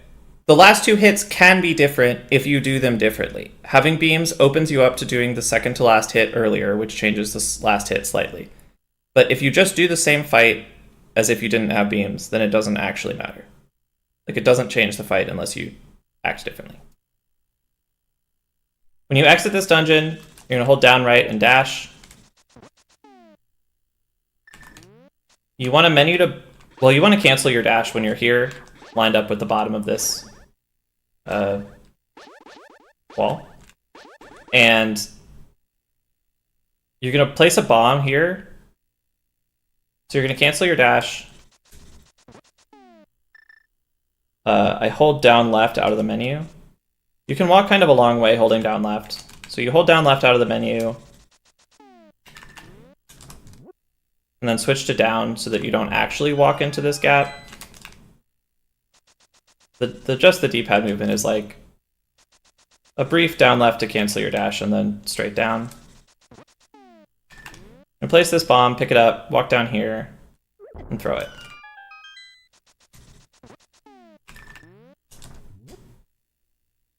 The last 2 hits can be different if you do them differently. Having beams opens you up to doing the second to last hit earlier, which changes the last hit slightly. But if you just do the same fight as if you didn't have beams, then it doesn't actually matter. Like, it doesn't change the fight unless you act differently. When you exit this dungeon, you're going to hold down right and dash. You want a menu to Well, you want to cancel your dash when you're here, lined up with the bottom of this wall. And you're going to place a bomb here. So you're going to cancel your dash. I hold down left out of the menu. You can walk kind of a long way holding down left. So you hold down left out of the menu. And then switch to down so that you don't actually walk into this gap. Just the D-pad movement is like a brief down left to cancel your dash and then straight down. And place this bomb, pick it up, walk down here, and throw it.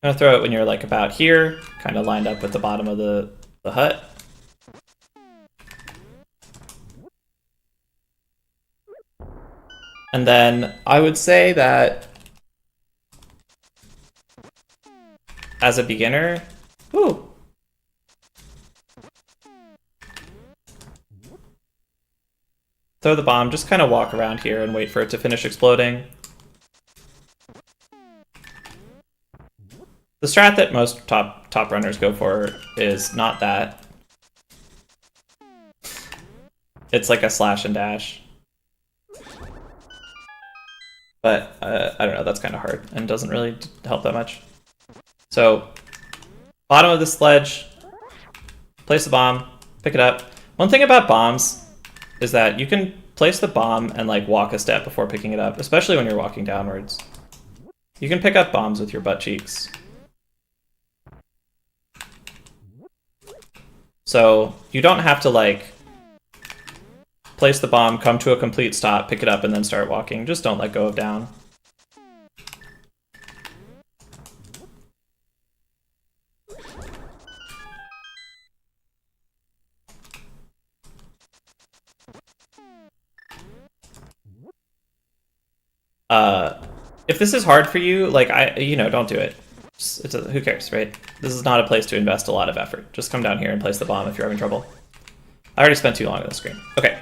I'm gonna throw it when you're like about here, kind of lined up with the bottom of the hut. And then I would say that as a beginner, ooh, throw the bomb, just kind of walk around here and wait for it to finish exploding. The strat that most top runners go for is not that. It's like a slash and dash. But I don't know, that's kind of hard and doesn't really help that much. So, bottom of the sledge, place the bomb, pick it up. One thing about bombs is that you can place the bomb and like walk a step before picking it up, especially when you're walking downwards. You can pick up bombs with your butt cheeks. So you don't have to like place the bomb, come to a complete stop, pick it up, and then start walking. Just don't let go of down. If this is hard for you, like don't do it. Who cares, right? This is not a place to invest a lot of effort. Just come down here and place the bomb if you're having trouble. I already spent too long on the screen. Okay.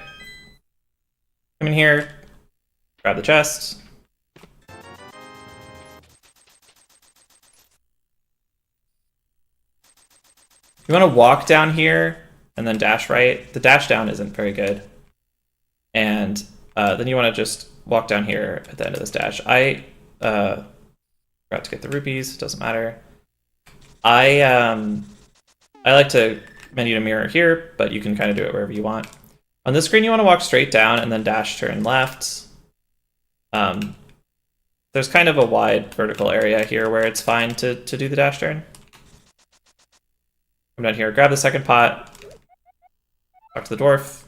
Come in here, grab the chest. You want to walk down here and then dash right. The dash down isn't very good. And then you want to just walk down here at the end of this dash. I forgot to get the rupees, doesn't matter. I like to menu to mirror here, but you can kind of do it wherever you want. On this screen, you want to walk straight down and then dash turn left. There's kind of a wide vertical area here where it's fine to do the dash turn. Come down here, grab the second pot, talk to the dwarf.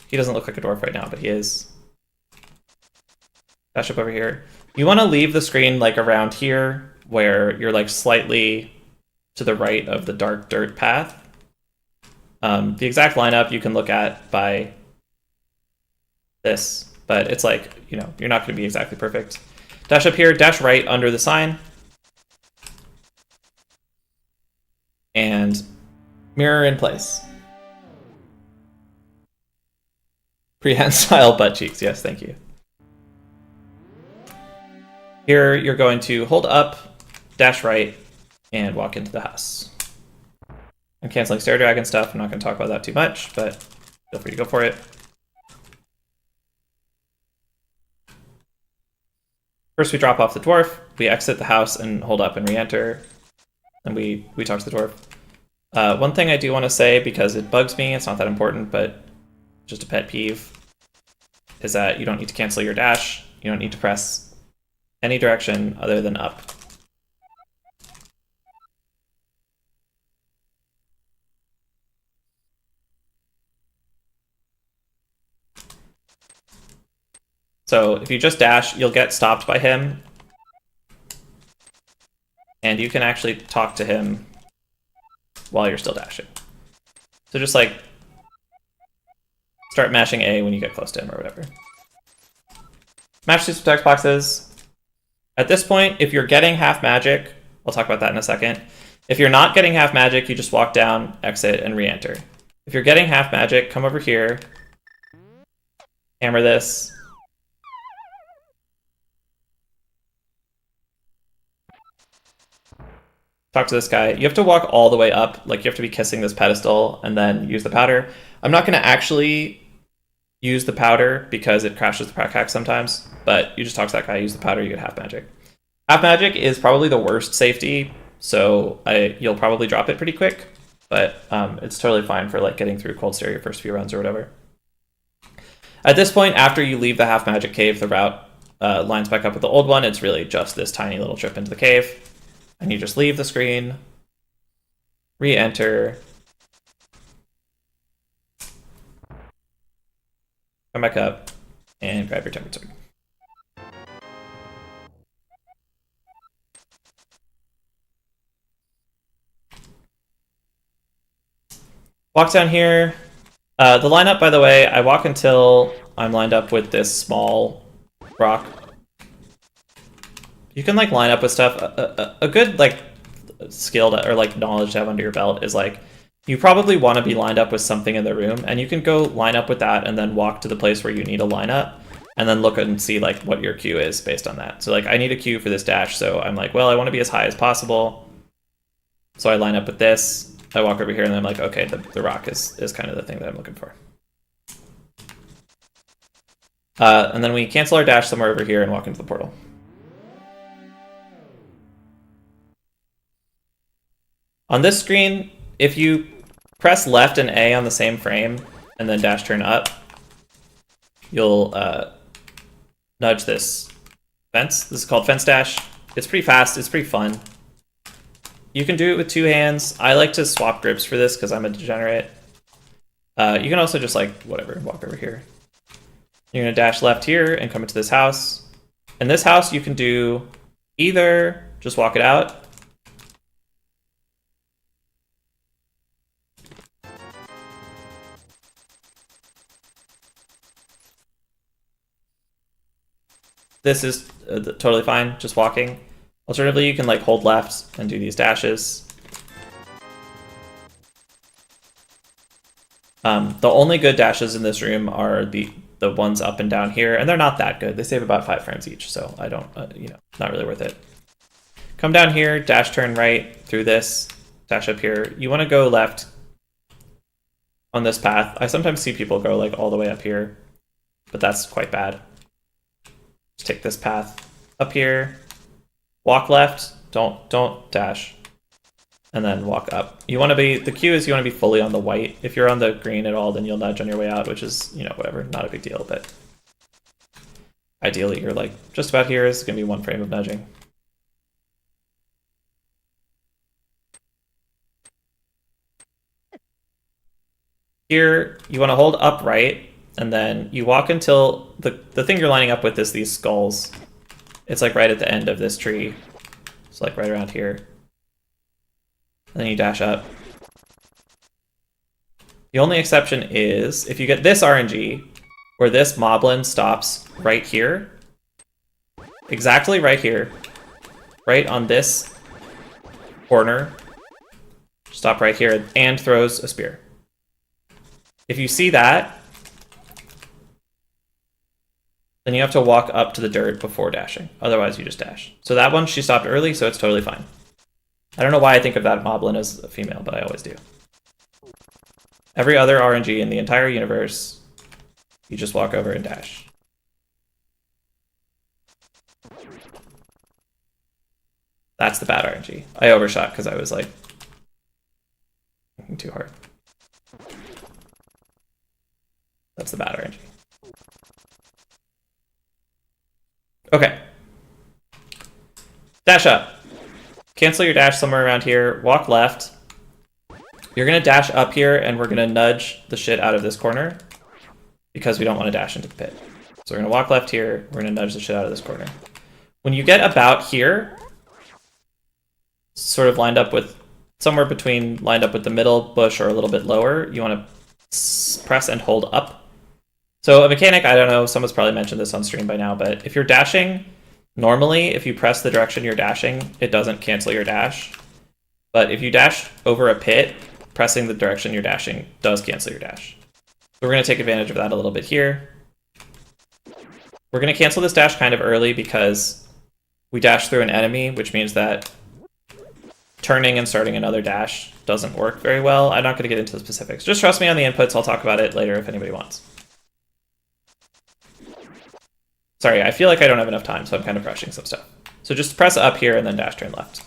He doesn't look like a dwarf right now, but he is. Dash up over here. You want to leave the screen like around here where you're like slightly to the right of the dark dirt path. The exact lineup you can look at by this, but it's like, you're not going to be exactly perfect. Dash up here, dash right under the sign. And mirror in place. Prehensile butt cheeks, yes, thank you. Here, you're going to hold up, dash right, and walk into the house. I'm canceling Stair Dragon stuff. I'm not going to talk about that too much, but feel free to go for it. First, we drop off the dwarf. We exit the house and hold up and re-enter. And we talk to the dwarf. One thing I do want to say, because it bugs me, it's not that important, but just a pet peeve, is that you don't need to cancel your dash. You don't need to press any direction other than up. So if you just dash, you'll get stopped by him. And you can actually talk to him while you're still dashing. So just like start mashing A when you get close to him or whatever. Mash these text boxes. At this point, if you're getting half magic, I'll talk about that in a second. If you're not getting half magic, you just walk down, exit, and re-enter. If you're getting half magic, come over here, hammer this, talk to this guy. You have to walk all the way up, like you have to be kissing this pedestal and then use the powder. I'm not going to actually use the powder because it crashes the prac hack sometimes, but you just talk to that guy, use the powder, you get half magic. Half magic is probably the worst safety, so you'll probably drop it pretty quick, but it's totally fine for like getting through Cold Stare your first few runs or whatever. At this point, after you leave the half magic cave, the route lines back up with the old one. It's really just this tiny little trip into the cave, and you just leave the screen, re-enter, come back up, and grab your tempered sword. Walk down here. The lineup, by the way, I walk until I'm lined up with this small rock. You can like line up with stuff. A good like skill or like knowledge to have under your belt is like you probably want to be lined up with something in the room, and you can go line up with that and then walk to the place where you need a lineup and then look and see like what your queue is based on that. So like I need a queue for this dash, so I'm like, well, I want to be as high as possible. So I line up with this. I walk over here and I'm like, okay, the rock is kind of the thing that I'm looking for. And then we cancel our dash somewhere over here and walk into the portal. On this screen, if you press left and A on the same frame and then dash turn up, you'll nudge this fence. This is called fence dash. It's pretty fast. It's pretty fun. You can do it with two hands. I like to swap grips for this because I'm a degenerate. You can also just like, whatever, walk over here. You're going to dash left here and come into this house. In this house, you can do either just walk it out. This is totally fine, just walking. Alternatively, you can like hold left and do these dashes. The only good dashes in this room are the ones up and down here, and they're not that good. They save about 5 frames each, so I don't, not really worth it. Come down here, dash turn right through this, dash up here. You want to go left on this path. I sometimes see people go like all the way up here, but that's quite bad. Just take this path up here. Walk left, don't dash, and then walk up. You want to be, the cue is you want to be fully on the white. If you're on the green at all, then you'll nudge on your way out, which is, whatever, not a big deal, but ideally you're like, just about here is going to be 1 frame of nudging. Here, you want to hold up right, and then you walk until the thing you're lining up with is these skulls. It's like right at the end of this tree. It's like right around here. And then you dash up. The only exception is if you get this RNG, where this moblin stops right here, exactly right here, right on this corner, stop right here, and throws a spear. If you see that, then you have to walk up to the dirt before dashing. Otherwise, you just dash. So that one, she stopped early, so it's totally fine. I don't know why I think of that moblin as a female, but I always do. Every other RNG in the entire universe, you just walk over and dash. That's the bad RNG. I overshot because I was like thinking too hard. That's the bad RNG. Okay. Dash up. Cancel your dash somewhere around here. Walk left. You're going to dash up here, and we're going to nudge the shit out of this corner because we don't want to dash into the pit. So we're going to walk left here. We're going to nudge the shit out of this corner. When you get about here, sort of lined up with somewhere between lined up with the middle bush or a little bit lower, you want to press and hold up. So a mechanic, I don't know, someone's probably mentioned this on stream by now, but if you're dashing, normally if you press the direction you're dashing, it doesn't cancel your dash. But if you dash over a pit, pressing the direction you're dashing does cancel your dash. So we're going to take advantage of that a little bit here. We're going to cancel this dash kind of early because we dash through an enemy, which means that turning and starting another dash doesn't work very well. I'm not going to get into the specifics. Just trust me on the inputs. I'll talk about it later if anybody wants. Sorry, I feel like I don't have enough time, so I'm kind of rushing some stuff. So just press up here and then dash turn left.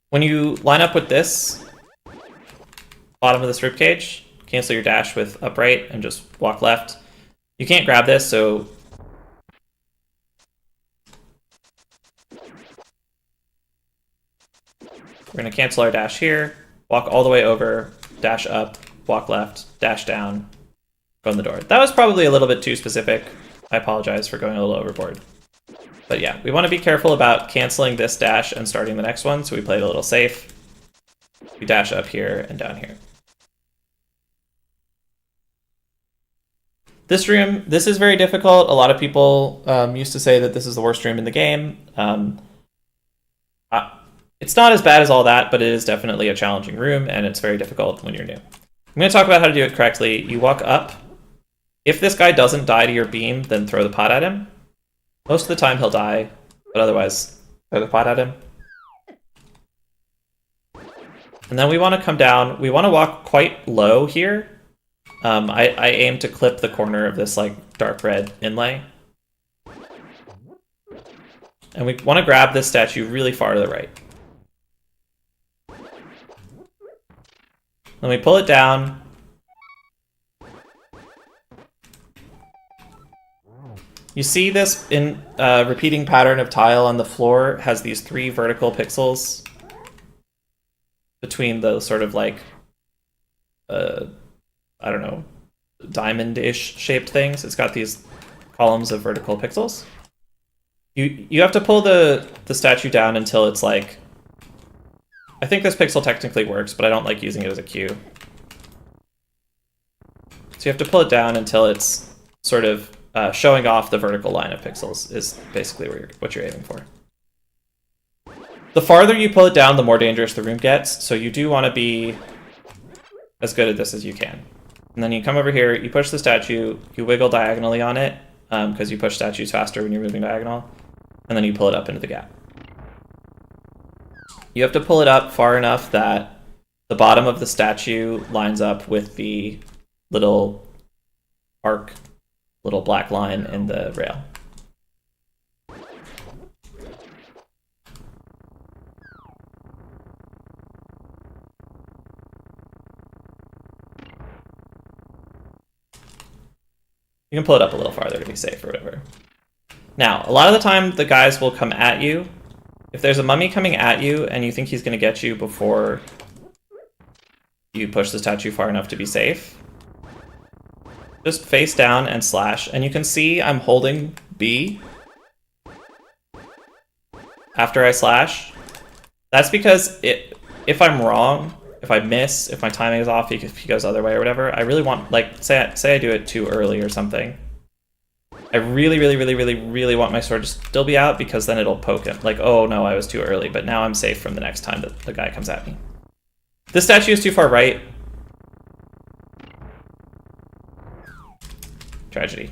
When you line up with this, bottom of this ribcage, cancel your dash with upright and just walk left. You can't grab this, so we're going to cancel our dash here, walk all the way over, dash up, walk left, dash down, go in the door. That was probably a little bit too specific. I apologize for going a little overboard. But yeah, we want to be careful about canceling this dash and starting the next one, so we play it a little safe. We dash up here and down here. This room, this is very difficult. A lot of people used to say that this is the worst room in the game. It's not as bad as all that, but it is definitely a challenging room, and it's very difficult when you're new. I'm going to talk about how to do it correctly. You walk up. If this guy doesn't die to your beam, then throw the pot at him. Most of the time he'll die, but otherwise throw the pot at him. And then we want to come down. We want to walk quite low here. I aim to clip the corner of this like dark red inlay. And we want to grab this statue really far to the right. Then we pull it down. You see this in repeating pattern of tile on the floor has these 3 vertical pixels between those sort of like, I don't know, diamond-ish shaped things. It's got these columns of vertical pixels. You have to pull the statue down until it's like, I think this pixel technically works, but I don't like using it as a cue. So you have to pull it down until it's sort of showing off the vertical line of pixels is basically what you're aiming for. The farther you pull it down, the more dangerous the room gets, so you do want to be as good at this as you can. And then you come over here, you push the statue, you wiggle diagonally on it, because you push statues faster when you're moving diagonal, and then you pull it up into the gap. You have to pull it up far enough that the bottom of the statue lines up with the little arc, little black line in the rail. You can pull it up a little farther to be safe or whatever. Now, a lot of the time the guys will come at you. If there's a mummy coming at you and you think he's going to get you before you push the statue far enough to be safe, just face down and slash. And you can see I'm holding B after I slash. That's because if I'm wrong, if I miss, if my timing is off, if he goes the other way or whatever, I really want, like, say I do it too early or something. I really want my sword to still be out, because then it'll poke him. Like, oh no, I was too early, but now I'm safe from the next time that the guy comes at me. This statue is too far right. Tragedy.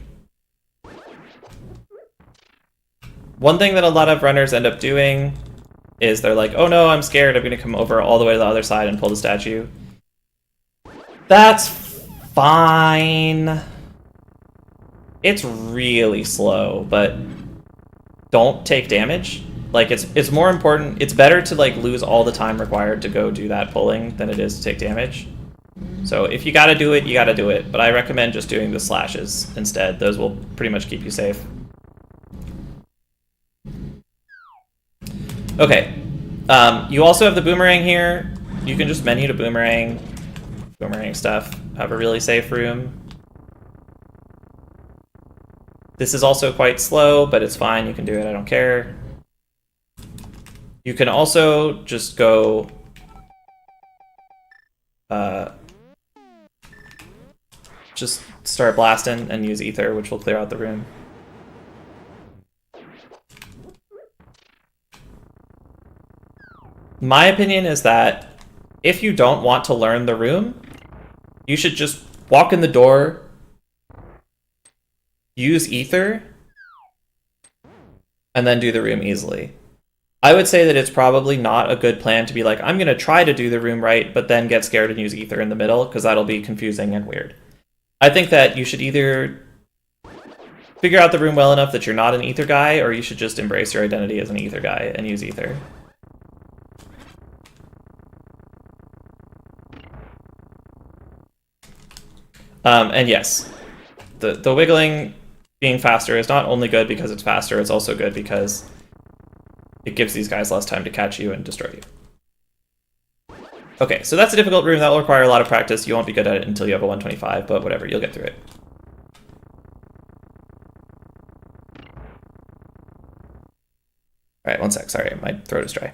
One thing that a lot of runners end up doing is they're like, oh no, I'm scared, I'm gonna come over all the way to the other side and pull the statue. That's fine. It's really slow, but don't take damage. Like, it's more important, it's better to like lose all the time required to go do that pulling than it is to take damage. So if you gotta do it, you gotta do it, but I recommend just doing the slashes instead. Those will pretty much keep you safe. Okay, you also have the boomerang here. You can just menu to boomerang stuff, have a really safe room. This is also quite slow, but it's fine, you can do it, I don't care. You can also just go just start blasting and use ether, which will clear out the room. My opinion is that if you don't want to learn the room, you should just walk in the door, use ether, and then do the room easily. I would say that it's probably not a good plan to be like, I'm going to try to do the room right, but then get scared and use ether in the middle, because that'll be confusing and weird. I think that you should either figure out the room well enough that you're not an ether guy, or you should just embrace your identity as an ether guy and use ether. And yes, the wiggling being faster is not only good because it's faster, it's also good because it gives these guys less time to catch you and destroy you. Okay, so that's a difficult room. That will require a lot of practice. You won't be good at it until you have a 125, but whatever, you'll get through it. Alright, one sec, sorry, my throat is dry.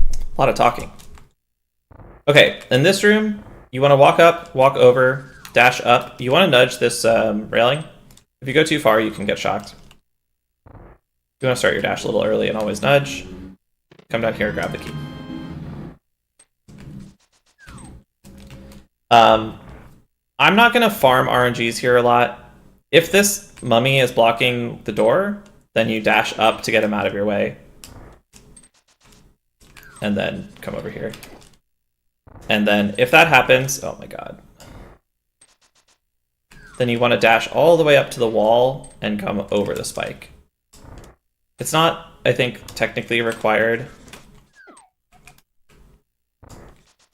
A lot of talking. Okay, in this room, you want to walk up, walk over, dash up. You want to nudge this railing. If you go too far, you can get shocked. You want to start your dash a little early and always nudge. Come down here and grab the key. I'm not going to farm RNGs here a lot. If this mummy is blocking the door, then you dash up to get him out of your way. And then come over here. And then if that happens, oh my god. Then you want to dash all the way up to the wall and come over the spike. It's not, I think, technically required.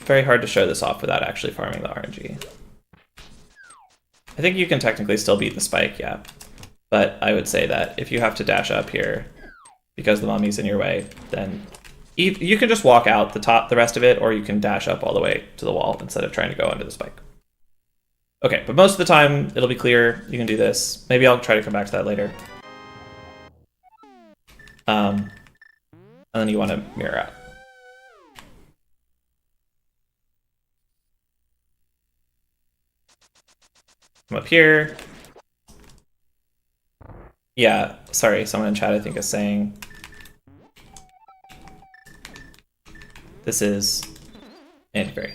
Very hard to show this off without actually farming the RNG. I think you can technically still beat the spike, yeah. But I would say that if you have to dash up here because the mummy's in your way, then you can just walk out the rest of it, or you can dash up all the way to the wall instead of trying to go under the spike. Okay, but most of the time it'll be clear. You can do this. Maybe I'll try to come back to that later. And then you want to mirror out. Come up here. Yeah, sorry, someone in chat I think is saying this is anti-fairy.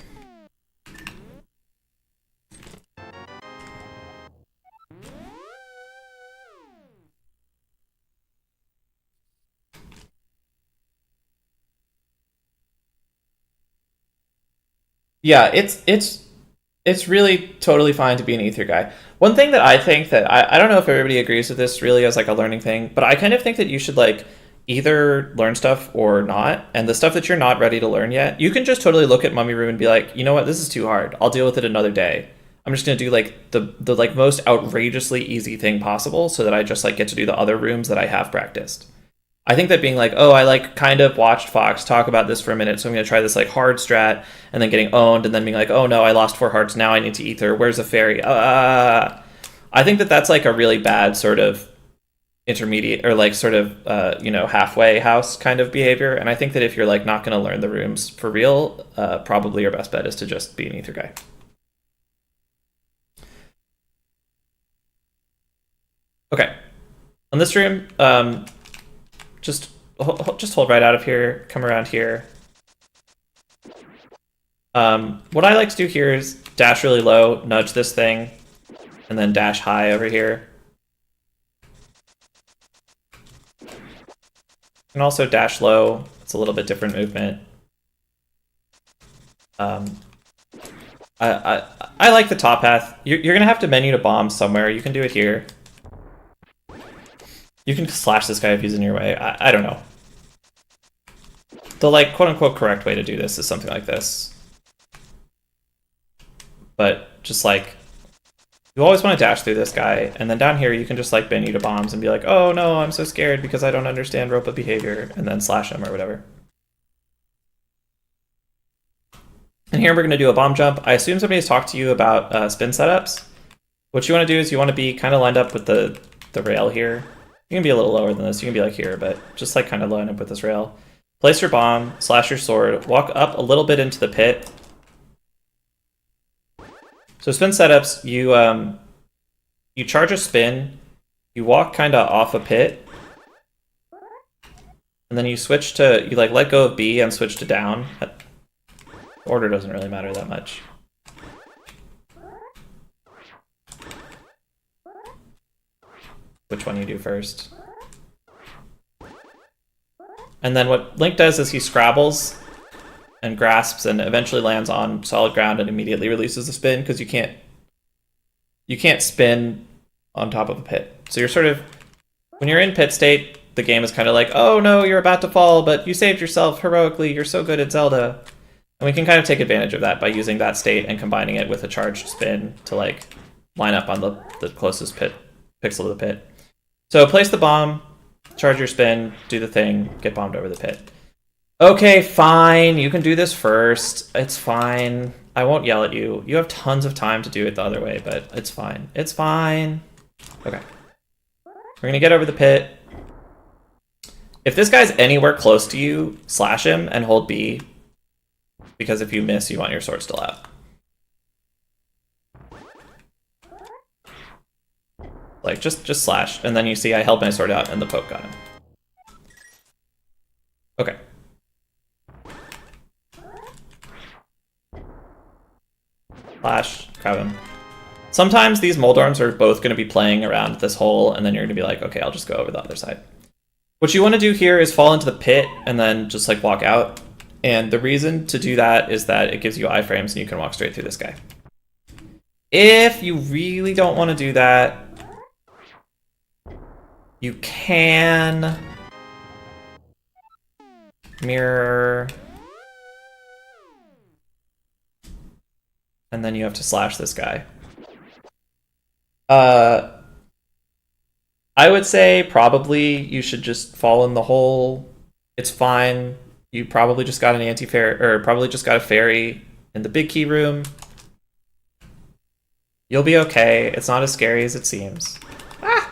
Yeah, it's really totally fine to be an ether guy. One thing that I think that I don't know if everybody agrees with this really as like a learning thing, but I kind of think that you should like either learn stuff or not. And the stuff that you're not ready to learn yet, you can just totally look at Mummy Room and be like, you know what, this is too hard. I'll deal with it another day. I'm just gonna do like the like most outrageously easy thing possible so that I just like get to do the other rooms that I have practiced. I think that being like, oh, I like kind of watched Fox talk about this for a minute, so I'm gonna try this like hard strat, and then getting owned, and then being like, oh no, I lost 4 hearts, now I need to ether. Where's the fairy? I think that that's like a really bad sort of intermediate or like sort of you know, halfway house kind of behavior. And I think that if you're like not gonna learn the rooms for real, probably your best bet is to just be an ether guy. Okay, on this room, just hold right out of here, come around here. What I like to do here is dash really low, nudge this thing, and then dash high over here. And also dash low, it's a little bit different movement. I like the top path. You're gonna have to menu to bomb somewhere. You can do it here. You can slash this guy if he's in your way. I don't know. The like quote-unquote correct way to do this is something like this. But just like, you always want to dash through this guy, and then down here you can just like menu to bombs and be like, oh no, I'm so scared because I don't understand rope behavior, and then slash him or whatever. And here we're going to do a bomb jump. I assume somebody's talked to you about spin setups. What you want to do is you want to be kind of lined up with the rail here. You can be a little lower than this. You can be like here, but just like kind of line up with this rail. Place your bomb, slash your sword, walk up a little bit into the pit. So spin setups, you charge a spin, you walk kind of off a pit, and then you switch to, you like let go of B and switch to down. Order doesn't really matter that much. Which one you do first. And then what Link does is he scrabbles and grasps and eventually lands on solid ground and immediately releases the spin because you can't spin on top of a pit. So you're sort of, when you're in pit state, the game is kind of like, oh no, you're about to fall, but you saved yourself heroically, you're so good at Zelda. And we can kind of take advantage of that by using that state and combining it with a charged spin to like line up on the closest pixel to the pit. So place the bomb, charge your spin, do the thing, get bombed over the pit. Okay, fine, you can do this first. It's fine. I won't yell at you. You have tons of time to do it the other way, but it's fine. It's fine. Okay. We're gonna get over the pit. If this guy's anywhere close to you, slash him and hold B, because if you miss, you want your sword still out. Like, just slash, and then you see I held my sword out and the poke got him. Okay. Slash, grab him. Sometimes these Moldorms are both going to be playing around this hole, and then you're going to be like, okay, I'll just go over the other side. What you want to do here is fall into the pit and then just like walk out. And the reason to do that is that it gives you iframes and you can walk straight through this guy. If you really don't want to do that, you can mirror, and then you have to slash this guy. I would say probably you should just fall in the hole. It's fine. You probably just got an anti-fairy, or probably just got a fairy in the big key room. You'll be okay. It's not as scary as it seems. Ah!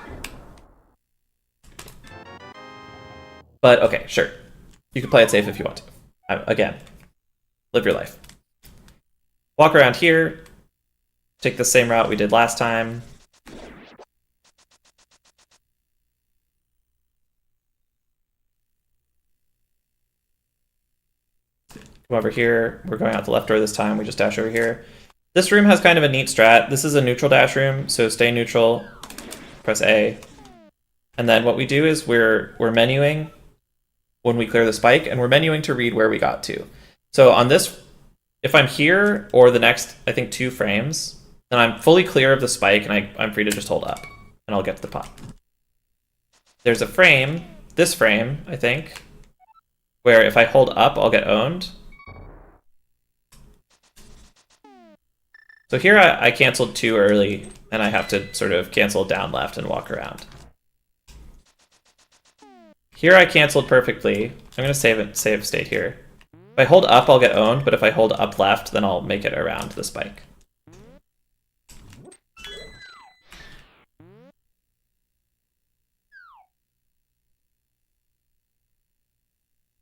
But okay, sure. You can play it safe if you want to. Again, live your life. Walk around here. Take the same route we did last time. Come over here. We're going out the left door this time. We just dash over here. This room has kind of a neat strat. This is a neutral dash room, so stay neutral. Press A. And then what we do is we're menuing when we clear the spike, and we're menuing to read where we got to. So on this, if I'm here or the next, I think 2 frames, then I'm fully clear of the spike and I'm free to just hold up and I'll get to the pot. There's a frame, this frame, I think, where if I hold up, I'll get owned. So here I canceled too early and I have to sort of cancel down left and walk around. Here I canceled perfectly. I'm gonna save state here. If I hold up, I'll get owned, but if I hold up left, then I'll make it around the spike.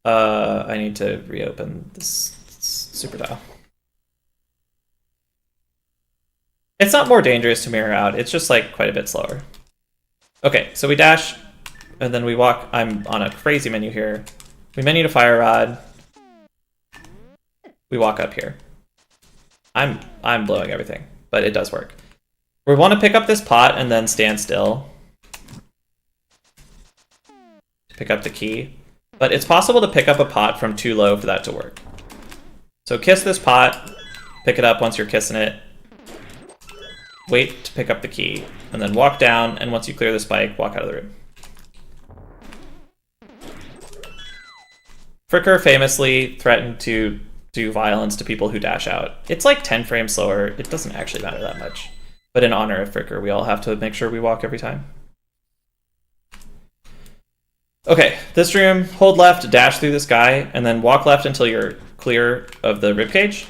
I need to reopen this super dial. It's not more dangerous to mirror out, it's just like quite a bit slower. Okay, so we dash, and then we walk. I'm on a crazy menu here. We menu to fire rod. We walk up here. I'm blowing everything, but it does work. We want to pick up this pot and then stand still. Pick up the key. But it's possible to pick up a pot from too low for that to work. So kiss this pot, pick it up once you're kissing it. Wait to pick up the key, and then walk down, and once you clear the spike, walk out of the room. Fricker famously threatened to do violence to people who dash out. It's like 10 frames slower. It doesn't actually matter that much. But in honor of Fricker, we all have to make sure we walk every time. Okay, this room, hold left, dash through this guy, and then walk left until you're clear of the ribcage.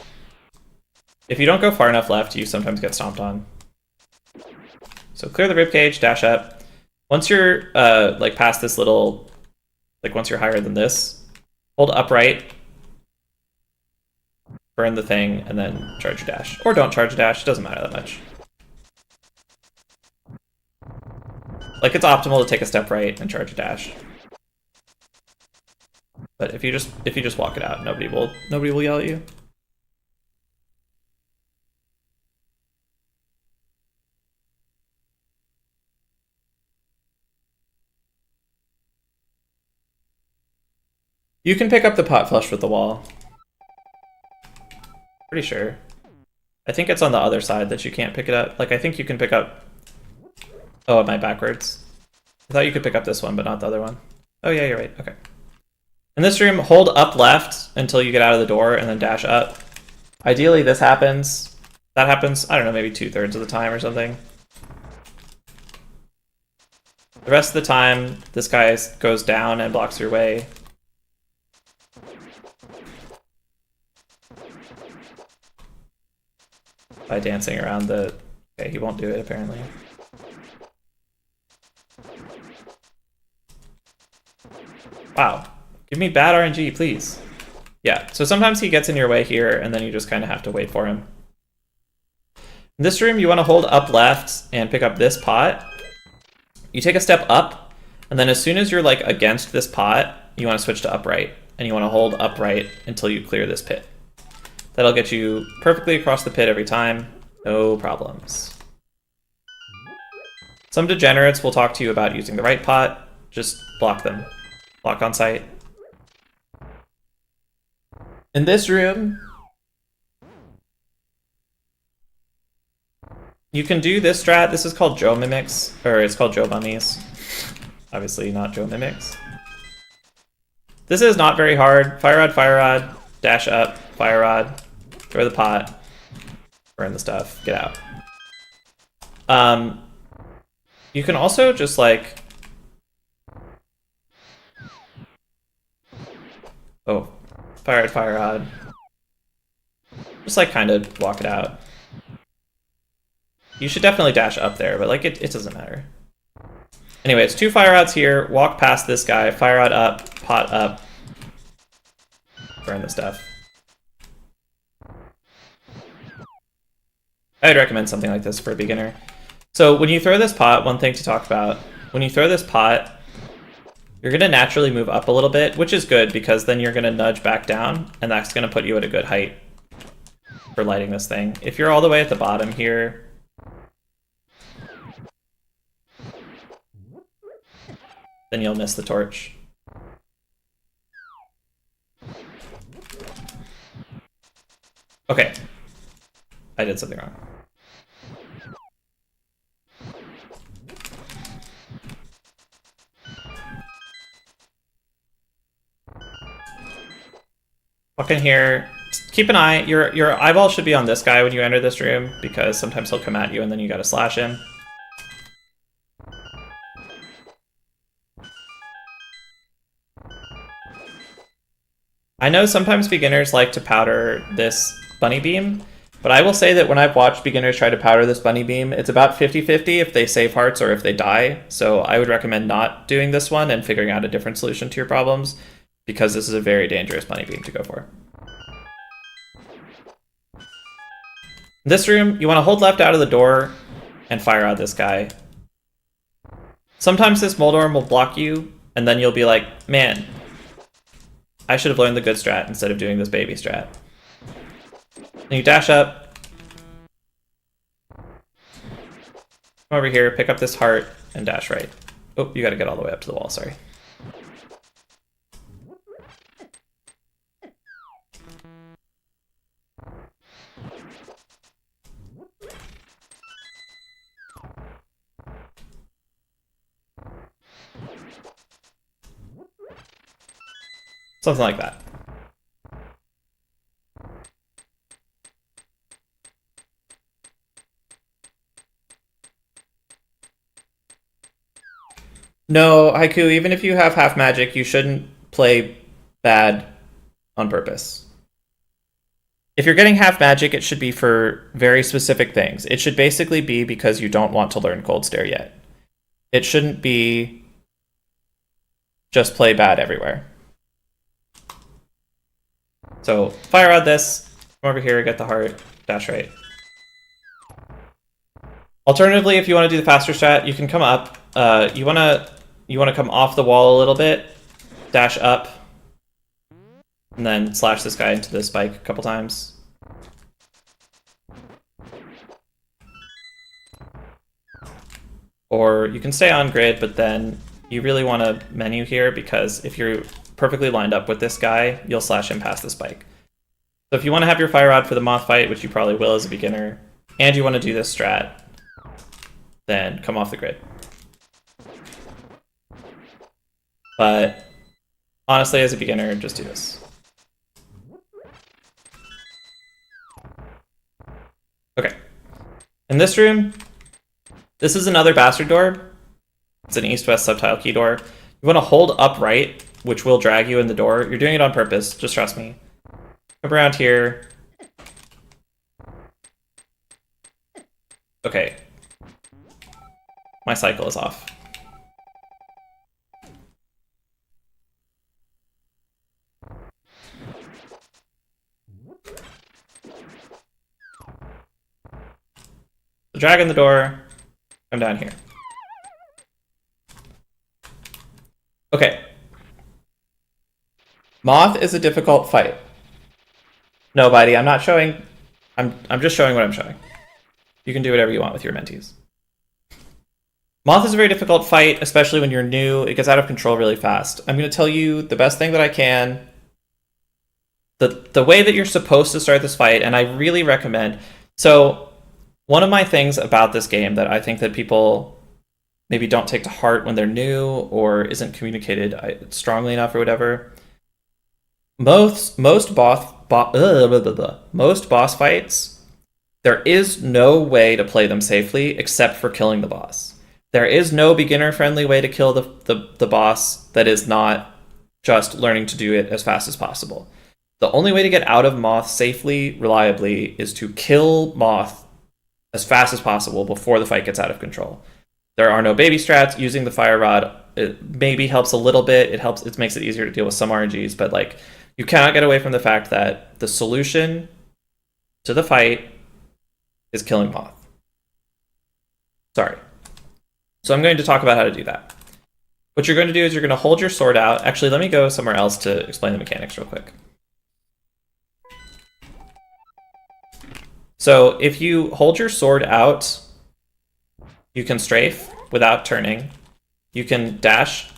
If you don't go far enough left, you sometimes get stomped on. So clear the ribcage, dash up. Once you're like past this little, like once you're higher than this, hold upright, burn the thing, and then charge your dash. Or don't charge a dash, it doesn't matter that much. Like it's optimal to take a step right and charge a dash. But if you just walk it out, nobody will yell at you. You can pick up the pot flush with the wall. Pretty sure. I think it's on the other side that you can't pick it up. Like, I think you can pick up... Oh, am I backwards? I thought you could pick up this one, but not the other one. Oh yeah, you're right. Okay. In this room, hold up left until you get out of the door and then dash up. Ideally, this happens. That happens, I don't know, maybe 2/3 of the time or something. The rest of the time, this guy goes down and blocks your way. By dancing around the... Okay, he won't do it, apparently. Wow. Give me bad RNG, please. Yeah, so sometimes he gets in your way here, and then you just kind of have to wait for him. In this room, you want to hold up left and pick up this pot. You take a step up, and then as soon as you're like against this pot, you want to switch to upright, and you want to hold upright until you clear this pit. That'll get you perfectly across the pit every time, no problems. Some degenerates will talk to you about using the right pot, just block them. Block on sight. In this room, you can do this strat. This is called Joe Mimics, or it's called Joe Mummies. Obviously not Joe Mimics. This is not very hard. Fire rod, dash up, fire rod, throw the pot, burn the stuff, get out. You can also just like... Oh, fire rod. Just like kind of walk it out. You should definitely dash up there, but like it doesn't matter. Anyway, it's 2 fire rods here. Walk past this guy. Fire rod up, pot up. Burn the stuff. I would recommend something like this for a beginner. So when you throw this pot, one thing to talk about, when you throw this pot, you're going to naturally move up a little bit, which is good because then you're going to nudge back down, and that's going to put you at a good height for lighting this thing. If you're all the way at the bottom here, then you'll miss the torch. Okay. I did something wrong. Walk in here. Keep an eye. Your eyeball should be on this guy when you enter this room, because sometimes he'll come at you and then you gotta slash him. I know sometimes beginners like to powder this bunny beam, but I will say that when I've watched beginners try to powder this bunny beam, it's about 50-50 if they save hearts or if they die. So I would recommend not doing this one and figuring out a different solution to your problems, because this is a very dangerous bunny beam to go for. In this room, you want to hold left out of the door and fire out this guy. Sometimes this Moldorm will block you, and then you'll be like, man, I should have learned the good strat instead of doing this baby strat. Then you dash up. Come over here, pick up this heart, and dash right. Oh, you gotta get all the way up to the wall, sorry. Something like that. No, Haiku, even if you have half magic, you shouldn't play bad on purpose. If you're getting half magic, it should be for very specific things. It should basically be because you don't want to learn Cold Stare yet. It shouldn't be just play bad everywhere. So fire rod this, come over here, get the heart, dash right. Alternatively, if you want to do the faster strat, you can come up. You want to come off the wall a little bit, dash up, and then slash this guy into the spike a couple times. Or you can stay on grid, but then you really want to menu here, because if you're perfectly lined up with this guy, you'll slash him past the spike. So if you want to have your fire rod for the moth fight, which you probably will as a beginner, and you want to do this strat, then come off the grid. But honestly, as a beginner, just do this. Okay. In this room, this is another bastard door. It's an east-west subtile key door. You want to hold upright, which will drag you in the door. You're doing it on purpose, just trust me. Come around here. Okay. My cycle is off. So drag in the door. I'm down here. Okay. Moth is a difficult fight. No, buddy, I'm not showing. I'm just showing what I'm showing. You can do whatever you want with your mentees. Moth is a very difficult fight, especially when you're new. It gets out of control really fast. I'm going to tell you the best thing that I can. The way that you're supposed to start this fight, and I really recommend. So one of my things about this game that I think that people maybe don't take to heart when they're new or isn't communicated strongly enough or whatever. Most boss fights, there is no way to play them safely except for killing the boss. There is no beginner-friendly way to kill the boss that is not just learning to do it as fast as possible. The only way to get out of Moth safely, reliably, is to kill Moth as fast as possible before the fight gets out of control. There are no baby strats. Using the fire rod, it maybe helps a little bit. It makes it easier to deal with some RNGs, but like you cannot get away from the fact that the solution to the fight is killing Moth. Sorry. So I'm going to talk about how to do that. What you're going to do is you're going to hold your sword out. Actually, let me go somewhere else to explain the mechanics real quick. So if you hold your sword out, you can strafe without turning. You can dash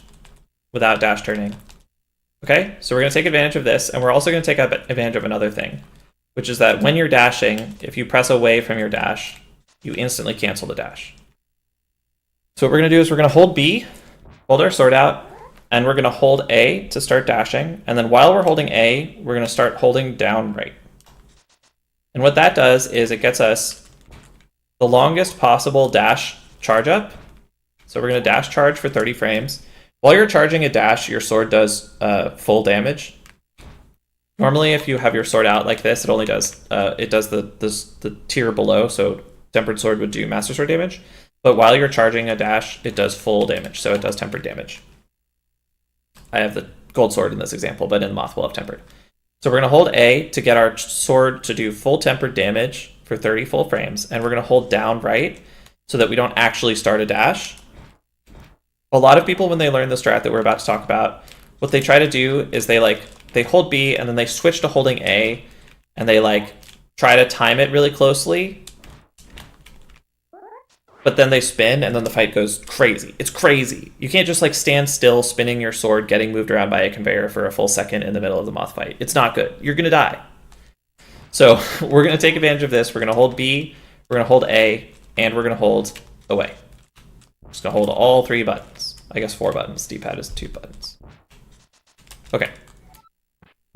without dash turning. Okay, so we're going to take advantage of this, and we're also going to take advantage of another thing, which is that when you're dashing, if you press away from your dash, you instantly cancel the dash. So what we're going to do is we're going to hold B, hold our sword out, and we're going to hold A to start dashing, and then while we're holding A, we're going to start holding down right. And what that does is it gets us the longest possible dash charge up. So we're going to dash charge for 30 frames. While you're charging a dash, your sword does full damage. Normally, if you have your sword out like this, it only does the tier below. So tempered sword would do master sword damage. But while you're charging a dash, it does full damage. So it does tempered damage. I have the gold sword in this example, but in Moth we'll have tempered. So we're going to hold A to get our sword to do full tempered damage for 30 full frames. And we're going to hold down right so that we don't actually start a dash. A lot of people, when they learn the strat that we're about to talk about, what they try to do is they hold B and then they switch to holding A and they try to time it really closely. But then they spin and then the fight goes crazy. It's crazy. You can't just stand still spinning your sword, getting moved around by a conveyor for a full second in the middle of the Moth fight. It's not good. You're going to die. So we're going to take advantage of this. We're going to hold B, we're going to hold A, and we're going to hold away. We're just going to hold all 3 buttons. I guess 4 buttons. D-pad is 2 buttons. Okay.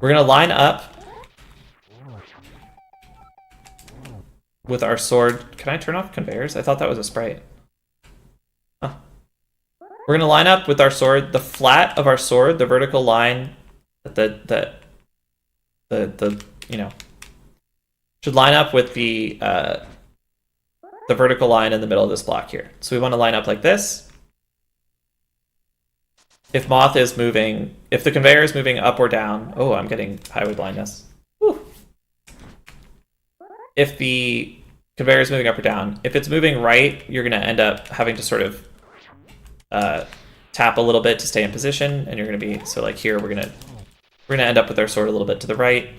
We're going to line up with our sword. Can I turn off conveyors? I thought that was a sprite. Huh. We're going to line up with our sword. The flat of our sword, the vertical line, the should line up with the vertical line in the middle of this block here. So we want to line up like this. If Moth is moving, if the conveyor is moving up or down, oh, I'm getting highway blindness. Whew. If the conveyor is moving up or down, if it's moving right, you're going to end up having to sort of tap a little bit to stay in position, and you're going to be so here we're going to end up with our sword a little bit to the right.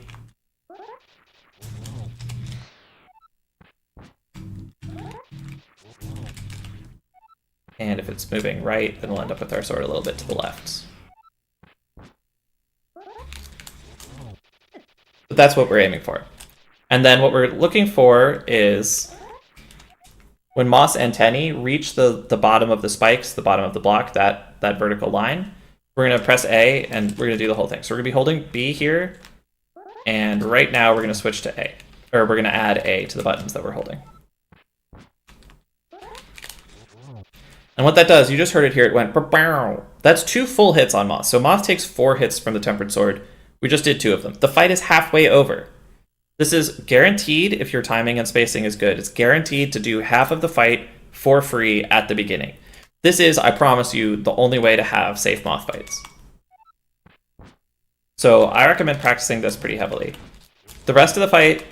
And if it's moving right, then we'll end up with our sword a little bit to the left. But that's what we're aiming for. And then what we're looking for is when Moss and Tenny reach the bottom of the spikes, the bottom of the block, that vertical line, we're going to press A and we're going to do the whole thing. So we're going to be holding B here. And right now we're going to switch to A. Or we're going to add A to the buttons that we're holding. And what that does, you just heard it here, it went ba-bow. That's 2 full hits on Moth. So Moth takes 4 hits from the Tempered Sword. We just did 2 of them. The fight is halfway over. This is guaranteed if your timing and spacing is good. It's guaranteed to do half of the fight for free at the beginning. This is, I promise you, the only way to have safe Moth fights. So I recommend practicing this pretty heavily. The rest of the fight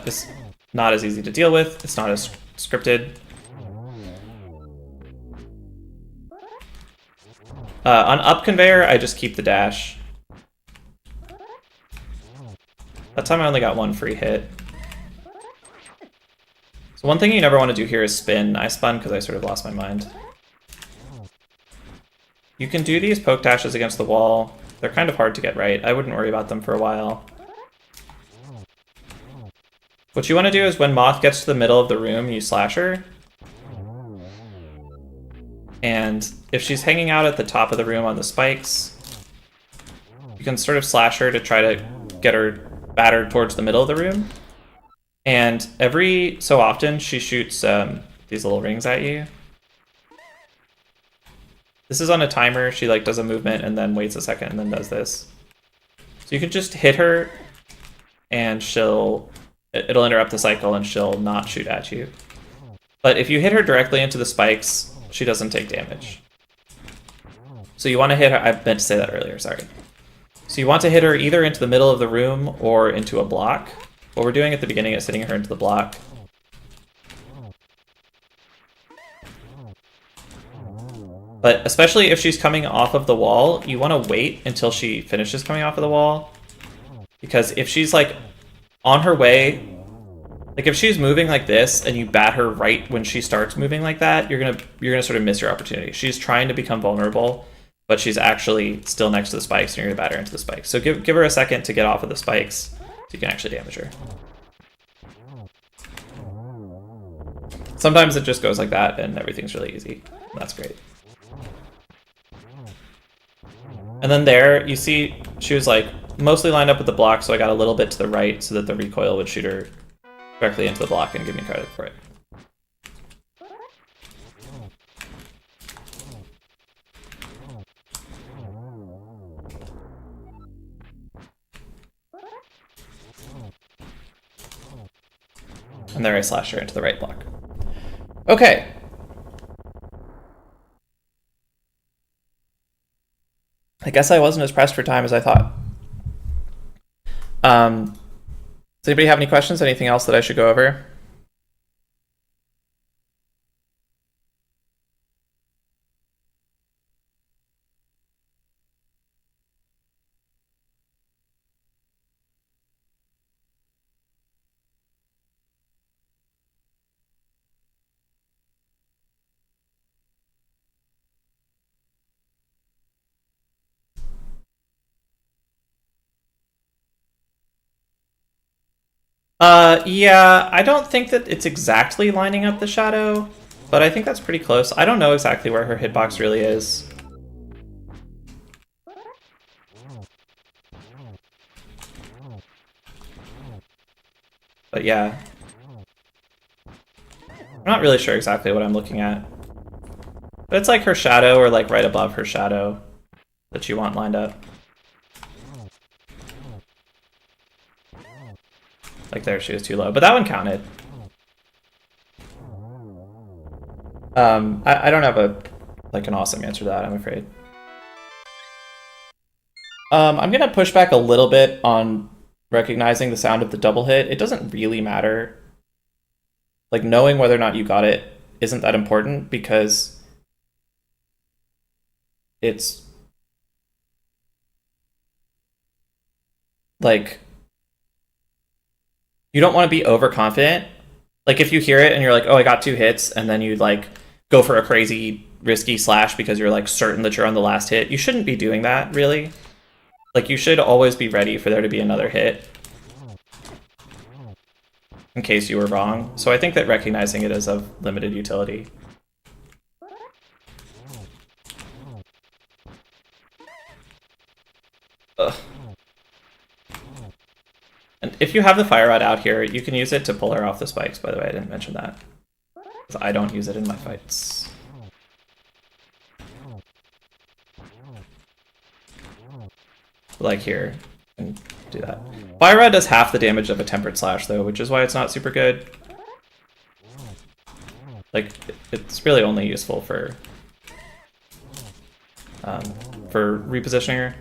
is not as easy to deal with. It's not as scripted. On up conveyor, I just keep the dash. That time I only got 1 free hit. So one thing you never want to do here is spin. I spun because I sort of lost my mind. You can do these poke dashes against the wall. They're kind of hard to get right. I wouldn't worry about them for a while. What you want to do is when Moth gets to the middle of the room, you slash her. And if she's hanging out at the top of the room on the spikes, you can sort of slash her to try to get her battered towards the middle of the room. And every so often, she shoots these little rings at you. This is on a timer. She like does a movement and then waits a second and then does this. So you can just hit her and it'll interrupt the cycle and she'll not shoot at you. But if you hit her directly into the spikes, she doesn't take damage. So you want to hit her, I meant to say that earlier, sorry. So you want to hit her either into the middle of the room or into a block. What we're doing at the beginning is hitting her into the block. But especially if she's coming off of the wall, you want to wait until she finishes coming off of the wall. Because if she's like on her way, like if she's moving like this and you bat her right when she starts moving like that, you're gonna sort of miss your opportunity. She's trying to become vulnerable, but she's actually still next to the spikes and you're gonna bat her into the spikes. So give her a second to get off of the spikes so you can actually damage her. Sometimes it just goes like that and everything's really easy. That's great. And then there, you see she was like mostly lined up with the block, so I got a little bit to the right so that the recoil would shoot her directly into the block and give me credit for it. And there I slash her into the right block. Okay. I guess I wasn't as pressed for time as I thought. Does anybody have any questions? Anything else that I should go over? Yeah, I don't think that it's exactly lining up the shadow, but I think that's pretty close. I don't know exactly where her hitbox really is. But yeah. I'm not really sure exactly what I'm looking at. But it's like her shadow or like right above her shadow that you want lined up. Like there, she was too low, but that one counted. I don't have an awesome answer to that, I'm afraid. I'm gonna push back a little bit on recognizing the sound of the double hit. It doesn't really matter. Like knowing whether or not you got it isn't that important because it's like you don't want to be overconfident. Like if you hear it and you're like, oh, I got 2 hits, and then you like go for a crazy risky slash because you're like certain that you're on the last hit, you shouldn't be doing that, really. Like you should always be ready for there to be another hit. in case you were wrong. So I think that recognizing it is of limited utility. Ugh. And if you have the fire rod out here, you can use it to pull her off the spikes, by the way. I didn't mention that. Because I don't use it in my fights. Like here, and do that. Fire rod does half the damage of a tempered slash though, which is why it's not super good. Like, it's really only useful for repositioning her.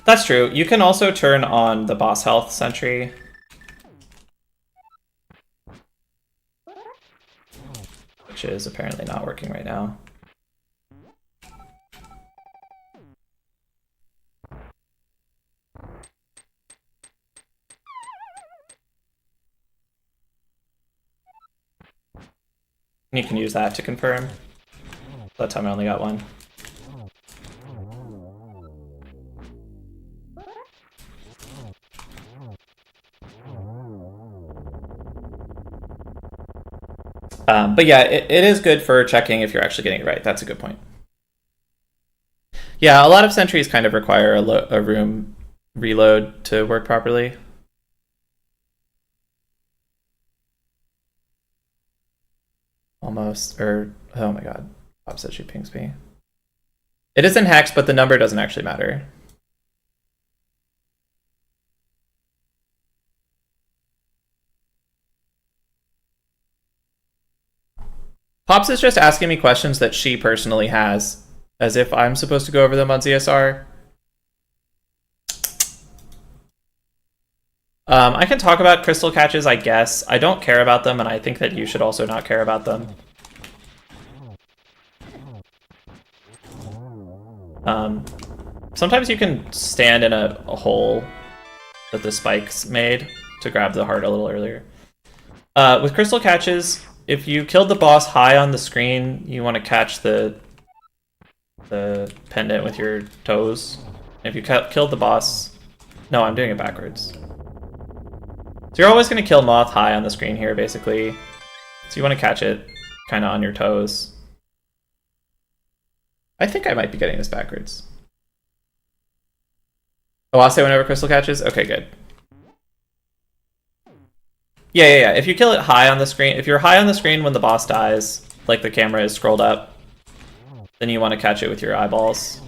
That's true. You can also turn on the boss health sentry. Which is apparently not working right now. You can use that to confirm. That time I only got one. But yeah, it is good for checking if you're actually getting it right. That's a good point. Yeah, a lot of sentries kind of require a room reload to work properly. Almost, or, oh my god, Bob said she pings me. It is in hex, but the number doesn't actually matter. Pops is just asking me questions that she personally has, as if I'm supposed to go over them on ZSR. I can talk about crystal catches, I guess. I don't care about them, and I think that you should also not care about them. Sometimes you can stand in a hole that the spikes made to grab the heart a little earlier. With crystal catches, if you killed the boss high on the screen, you want to catch the pendant with your toes. If you killed the boss... No, I'm doing it backwards. So you're always going to kill Moth high on the screen here, basically. So you want to catch it kind of on your toes. I think I might be getting this backwards. Oh, I'll say whenever crystal catches? Okay, good. Yeah. If you kill it high on the screen, if you're high on the screen when the boss dies, like the camera is scrolled up, then you want to catch it with your eyeballs.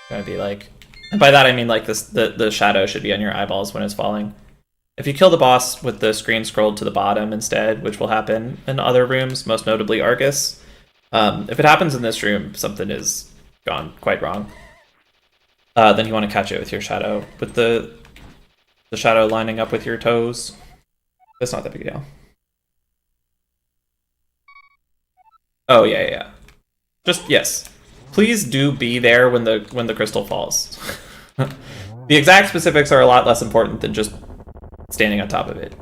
Gonna be like, and by that I mean like this, the shadow should be on your eyeballs when it's falling. If you kill the boss with the screen scrolled to the bottom instead, which will happen in other rooms, most notably Argus, if it happens in this room, something is gone quite wrong. Then you want to catch it with your shadow, with the shadow lining up with your toes. That's not that big a deal. Oh yeah. Just yes. Please do be there when the crystal falls. The exact specifics are a lot less important than just standing on top of it.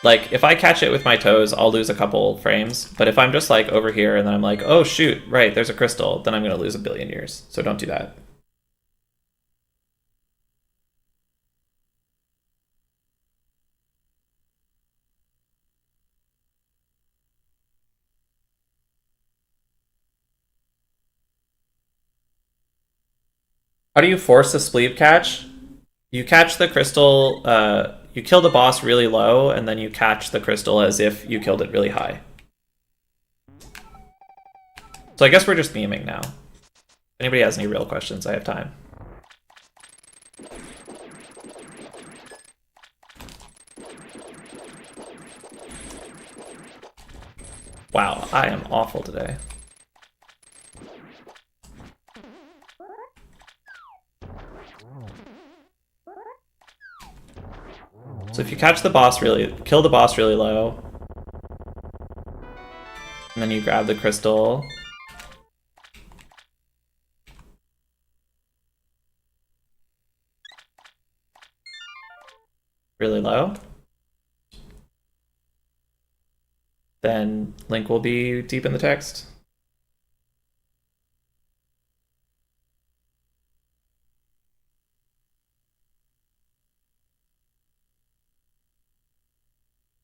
Like, if I catch it with my toes, I'll lose a couple frames. But if I'm just like over here and then I'm like, oh shoot, right, there's a crystal, then I'm gonna lose a billion years. So don't do that. How do you force a sleeve catch? You catch the crystal, you kill the boss really low, and then you catch the crystal as if you killed it really high. So I guess we're just memeing now. If anybody has any real questions, I have time. Wow, I am awful today. So if you catch the boss kill the boss really low, and then you grab the crystal, really low, then Link will be deep in the text.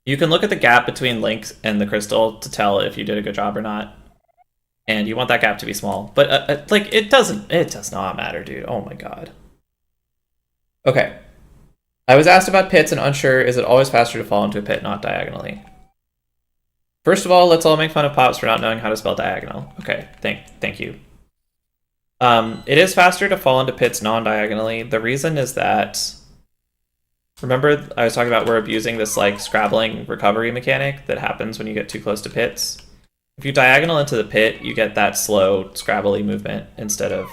You can look at the gap between Link and the crystal to tell if you did a good job or not. And you want that gap to be small. But, like, it does not matter, dude. Oh my god. Okay. I was asked about pits and unsure, is it always faster to fall into a pit, not diagonally? First of all, let's all make fun of Pops for not knowing how to spell diagonal. Okay, thank you. It is faster to fall into pits non-diagonally. The reason is that, remember I was talking about we're abusing this like scrabbling recovery mechanic that happens when you get too close to pits. If you diagonal into the pit, you get that slow scrabbly movement instead of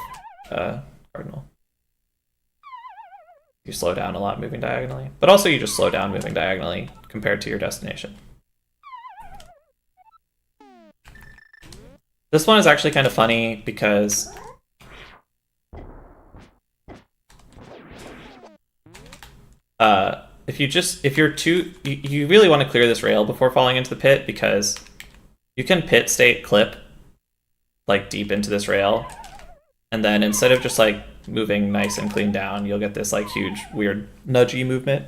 cardinal. You slow down a lot moving diagonally, but also you just slow down moving diagonally compared to your destination. This one is actually kind of funny because you really want to clear this rail before falling into the pit, because you can pit state clip like deep into this rail, and then instead of just like moving nice and clean down, you'll get this like huge weird nudgy movement.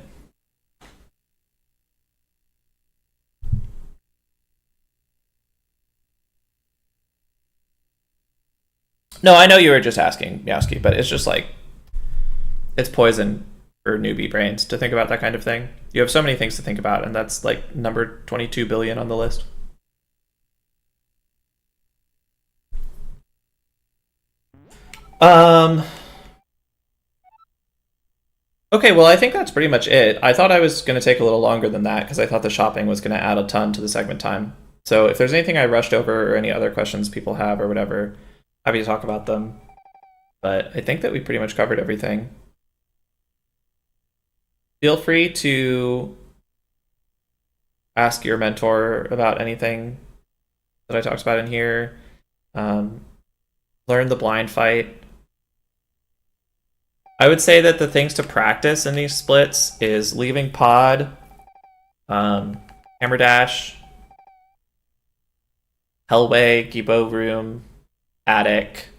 No, I know you were just asking, Meowski, but it's just like, it's poison for newbie brains to think about that kind of thing. You have so many things to think about, and that's like number 22 billion on the list. Okay, well, I think that's pretty much it. I thought I was going to take a little longer than that because I thought the shopping was going to add a ton to the segment time. So if there's anything I rushed over or any other questions people have or whatever, happy to talk about them. But I think that we pretty much covered everything. Feel free to ask your mentor about anything that I talked about in here. Learn the blind fight. I would say that the things to practice in these splits is leaving pod, hammer dash, hellway, Gibo room, attic,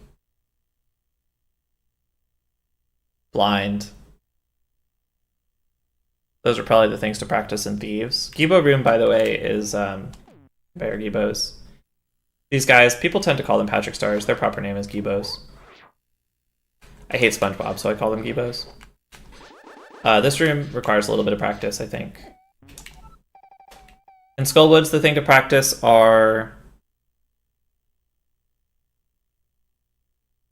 blind. Those are probably the things to practice in Thieves. Gibo room, by the way, is Bear Gibos. These guys, people tend to call them Patrick Stars. Their proper name is Gibos. I hate SpongeBob, so I call them Gibos. This room requires a little bit of practice, I think. In Skullwoods, the thing to practice are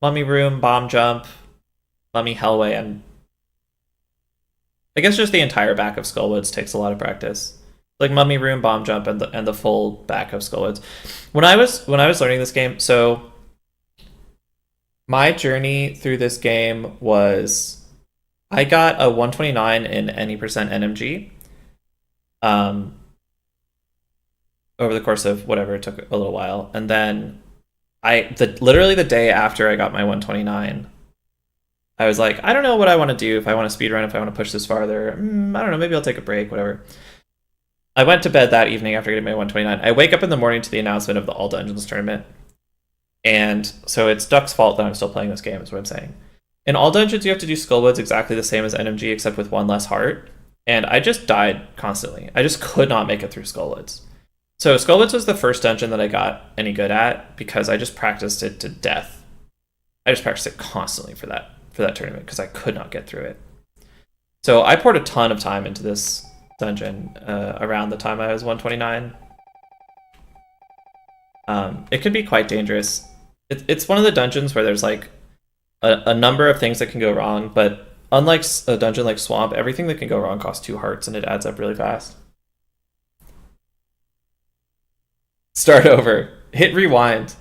Mummy Room, Bomb Jump, Mummy Hellway, and I guess just the entire back of Skullwoods takes a lot of practice. Like Mummy Room, Bomb Jump, and the full back of Skullwoods. When I was learning this game, so my journey through this game was I got a 129 in any percent NMG. Over the course of whatever, it took a little while, and then literally the day after I got my 129, I was like, I don't know what I want to do, if I want to speedrun, if I want to push this farther. I don't know, maybe I'll take a break, whatever. I went to bed that evening after getting my 129. I wake up in the morning to the announcement of the All Dungeons tournament. And so it's Duck's fault that I'm still playing this game, is what I'm saying. In All Dungeons, you have to do Skullwoods exactly the same as NMG, except with one less heart. And I just died constantly. I just could not make it through Skullwoods. So Skullwoods was the first dungeon that I got any good at because I just practiced it to death. I just practiced it constantly for that tournament because I could not get through it. So I poured a ton of time into this dungeon around the time I was 129. It could be quite dangerous. It's one of the dungeons where there's like a number of things that can go wrong, but unlike a dungeon like Swamp, everything that can go wrong costs 2 hearts and it adds up really fast. Start over. Hit rewind.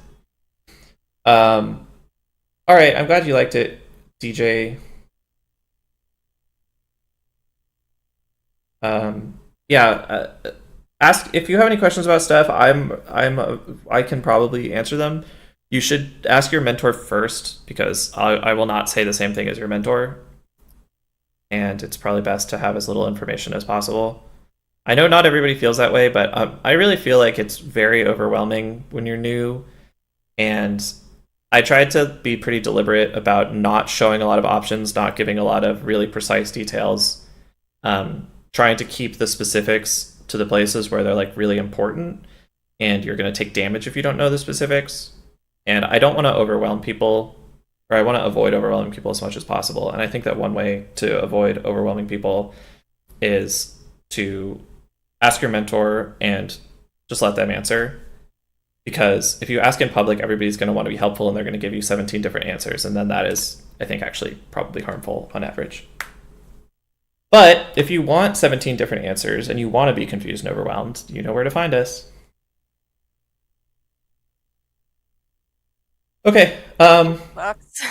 Alright, I'm glad you liked it, DJ. Ask if you have any questions about stuff. I can probably answer them. You should ask your mentor first because I will not say the same thing as your mentor. and it's probably best to have as little information as possible. I know not everybody feels that way, but I really feel like it's very overwhelming when you're new, and I tried to be pretty deliberate about not showing a lot of options, not giving a lot of really precise details, trying to keep the specifics to the places where they're like really important, and you're going to take damage if you don't know the specifics. And I don't want to overwhelm people, or I want to avoid overwhelming people as much as possible. And I think that one way to avoid overwhelming people is to ask your mentor and just let them answer. Because if you ask in public, everybody's going to want to be helpful and they're going to give you 17 different answers. And then that is, I think, actually probably harmful on average. But if you want 17 different answers and you want to be confused and overwhelmed, you know where to find us. Okay. Fox.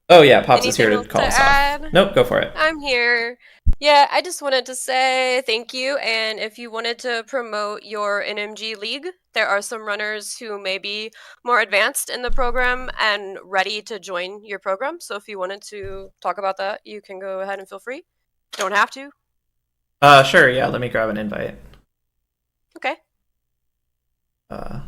Oh yeah, Pops is here Anything to else call to us add? off. Nope, go for it. I'm here. Yeah, I just wanted to say thank you. And if you wanted to promote your NMG League, there are some runners who may be more advanced in the program and ready to join your program. So if you wanted to talk about that, you can go ahead and feel free. Don't have to. Sure, yeah, let me grab an invite. Okay. Oh.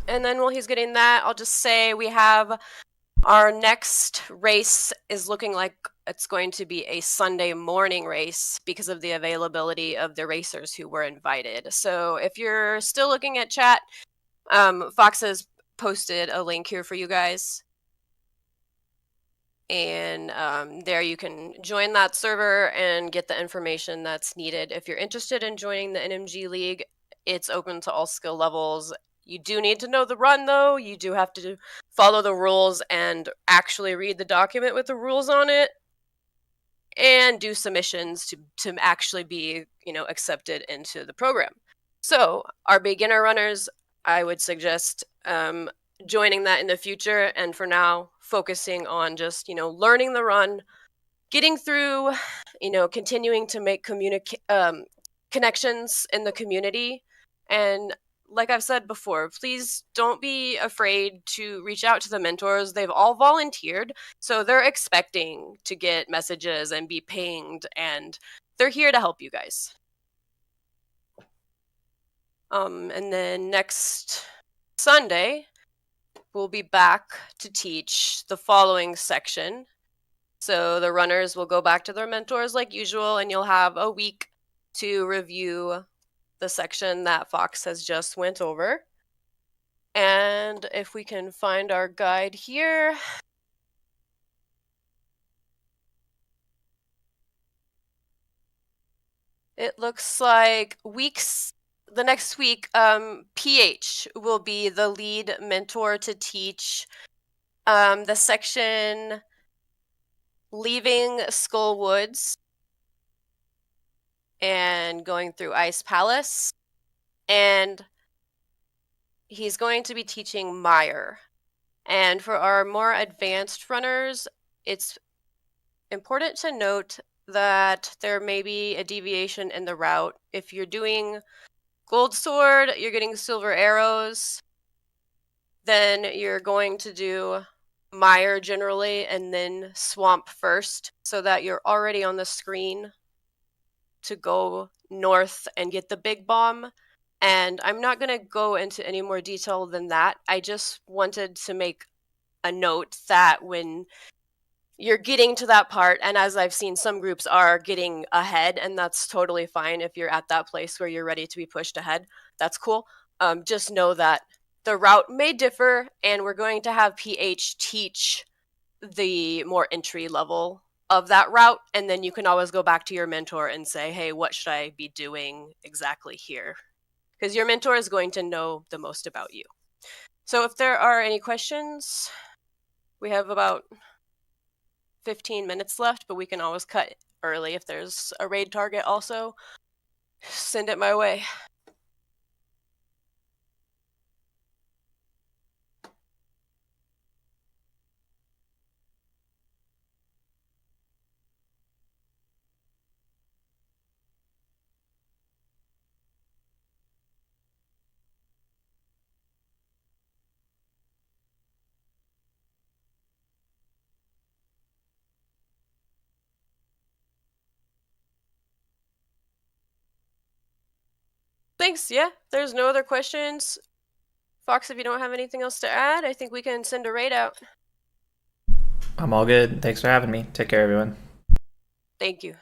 And then while he's getting that, I'll just say we have our next race is looking like it's going to be a Sunday morning race because of the availability of the racers who were invited. So if you're still looking at chat, Fox has posted a link here for you guys. And there you can join that server and get the information that's needed. If you're interested in joining the NMG League, it's open to all skill levels. You do need to know the run, though. You do have to follow the rules and actually read the document with the rules on it, and do submissions to actually be, accepted into the program. So our beginner runners, I would suggest joining that in the future, and for now, focusing on just learning the run, getting through, continuing to make connections in the community. And like I've said before, please don't be afraid to reach out to the mentors. They've all volunteered, so they're expecting to get messages and be pinged, and they're here to help you guys. And then next Sunday, we'll be back to teach the following section. So the runners will go back to their mentors like usual, and you'll have a week to review the section that Fox has just went over. And if we can find our guide here. It looks like the next week, PH will be the lead mentor to teach the section leaving Skull Woods and going through Ice Palace. And he's going to be teaching Mire. And for our more advanced runners, it's important to note that there may be a deviation in the route. If you're doing Gold Sword, you're getting silver arrows, then you're going to do Mire generally, and then Swamp first, so that you're already on the screen to go north and get the big bomb. And I'm not going to go into any more detail than that. I just wanted to make a note that when you're getting to that part, and as I've seen, some groups are getting ahead, and that's totally fine if you're at that place where you're ready to be pushed ahead. That's cool. Just know that the route may differ, and we're going to have PH teach the more entry level of that route, and then you can always go back to your mentor and say, hey, what should I be doing exactly here? Because your mentor is going to know the most about you. So if there are any questions, we have about 15 minutes left, but we can always cut early if there's a raid target also. Send it my way. thanks. Yeah, there's no other questions. Fox, if you don't have anything else to add, I think we can send a raid out. I'm all good. Thanks for having me. Take care, everyone. Thank you.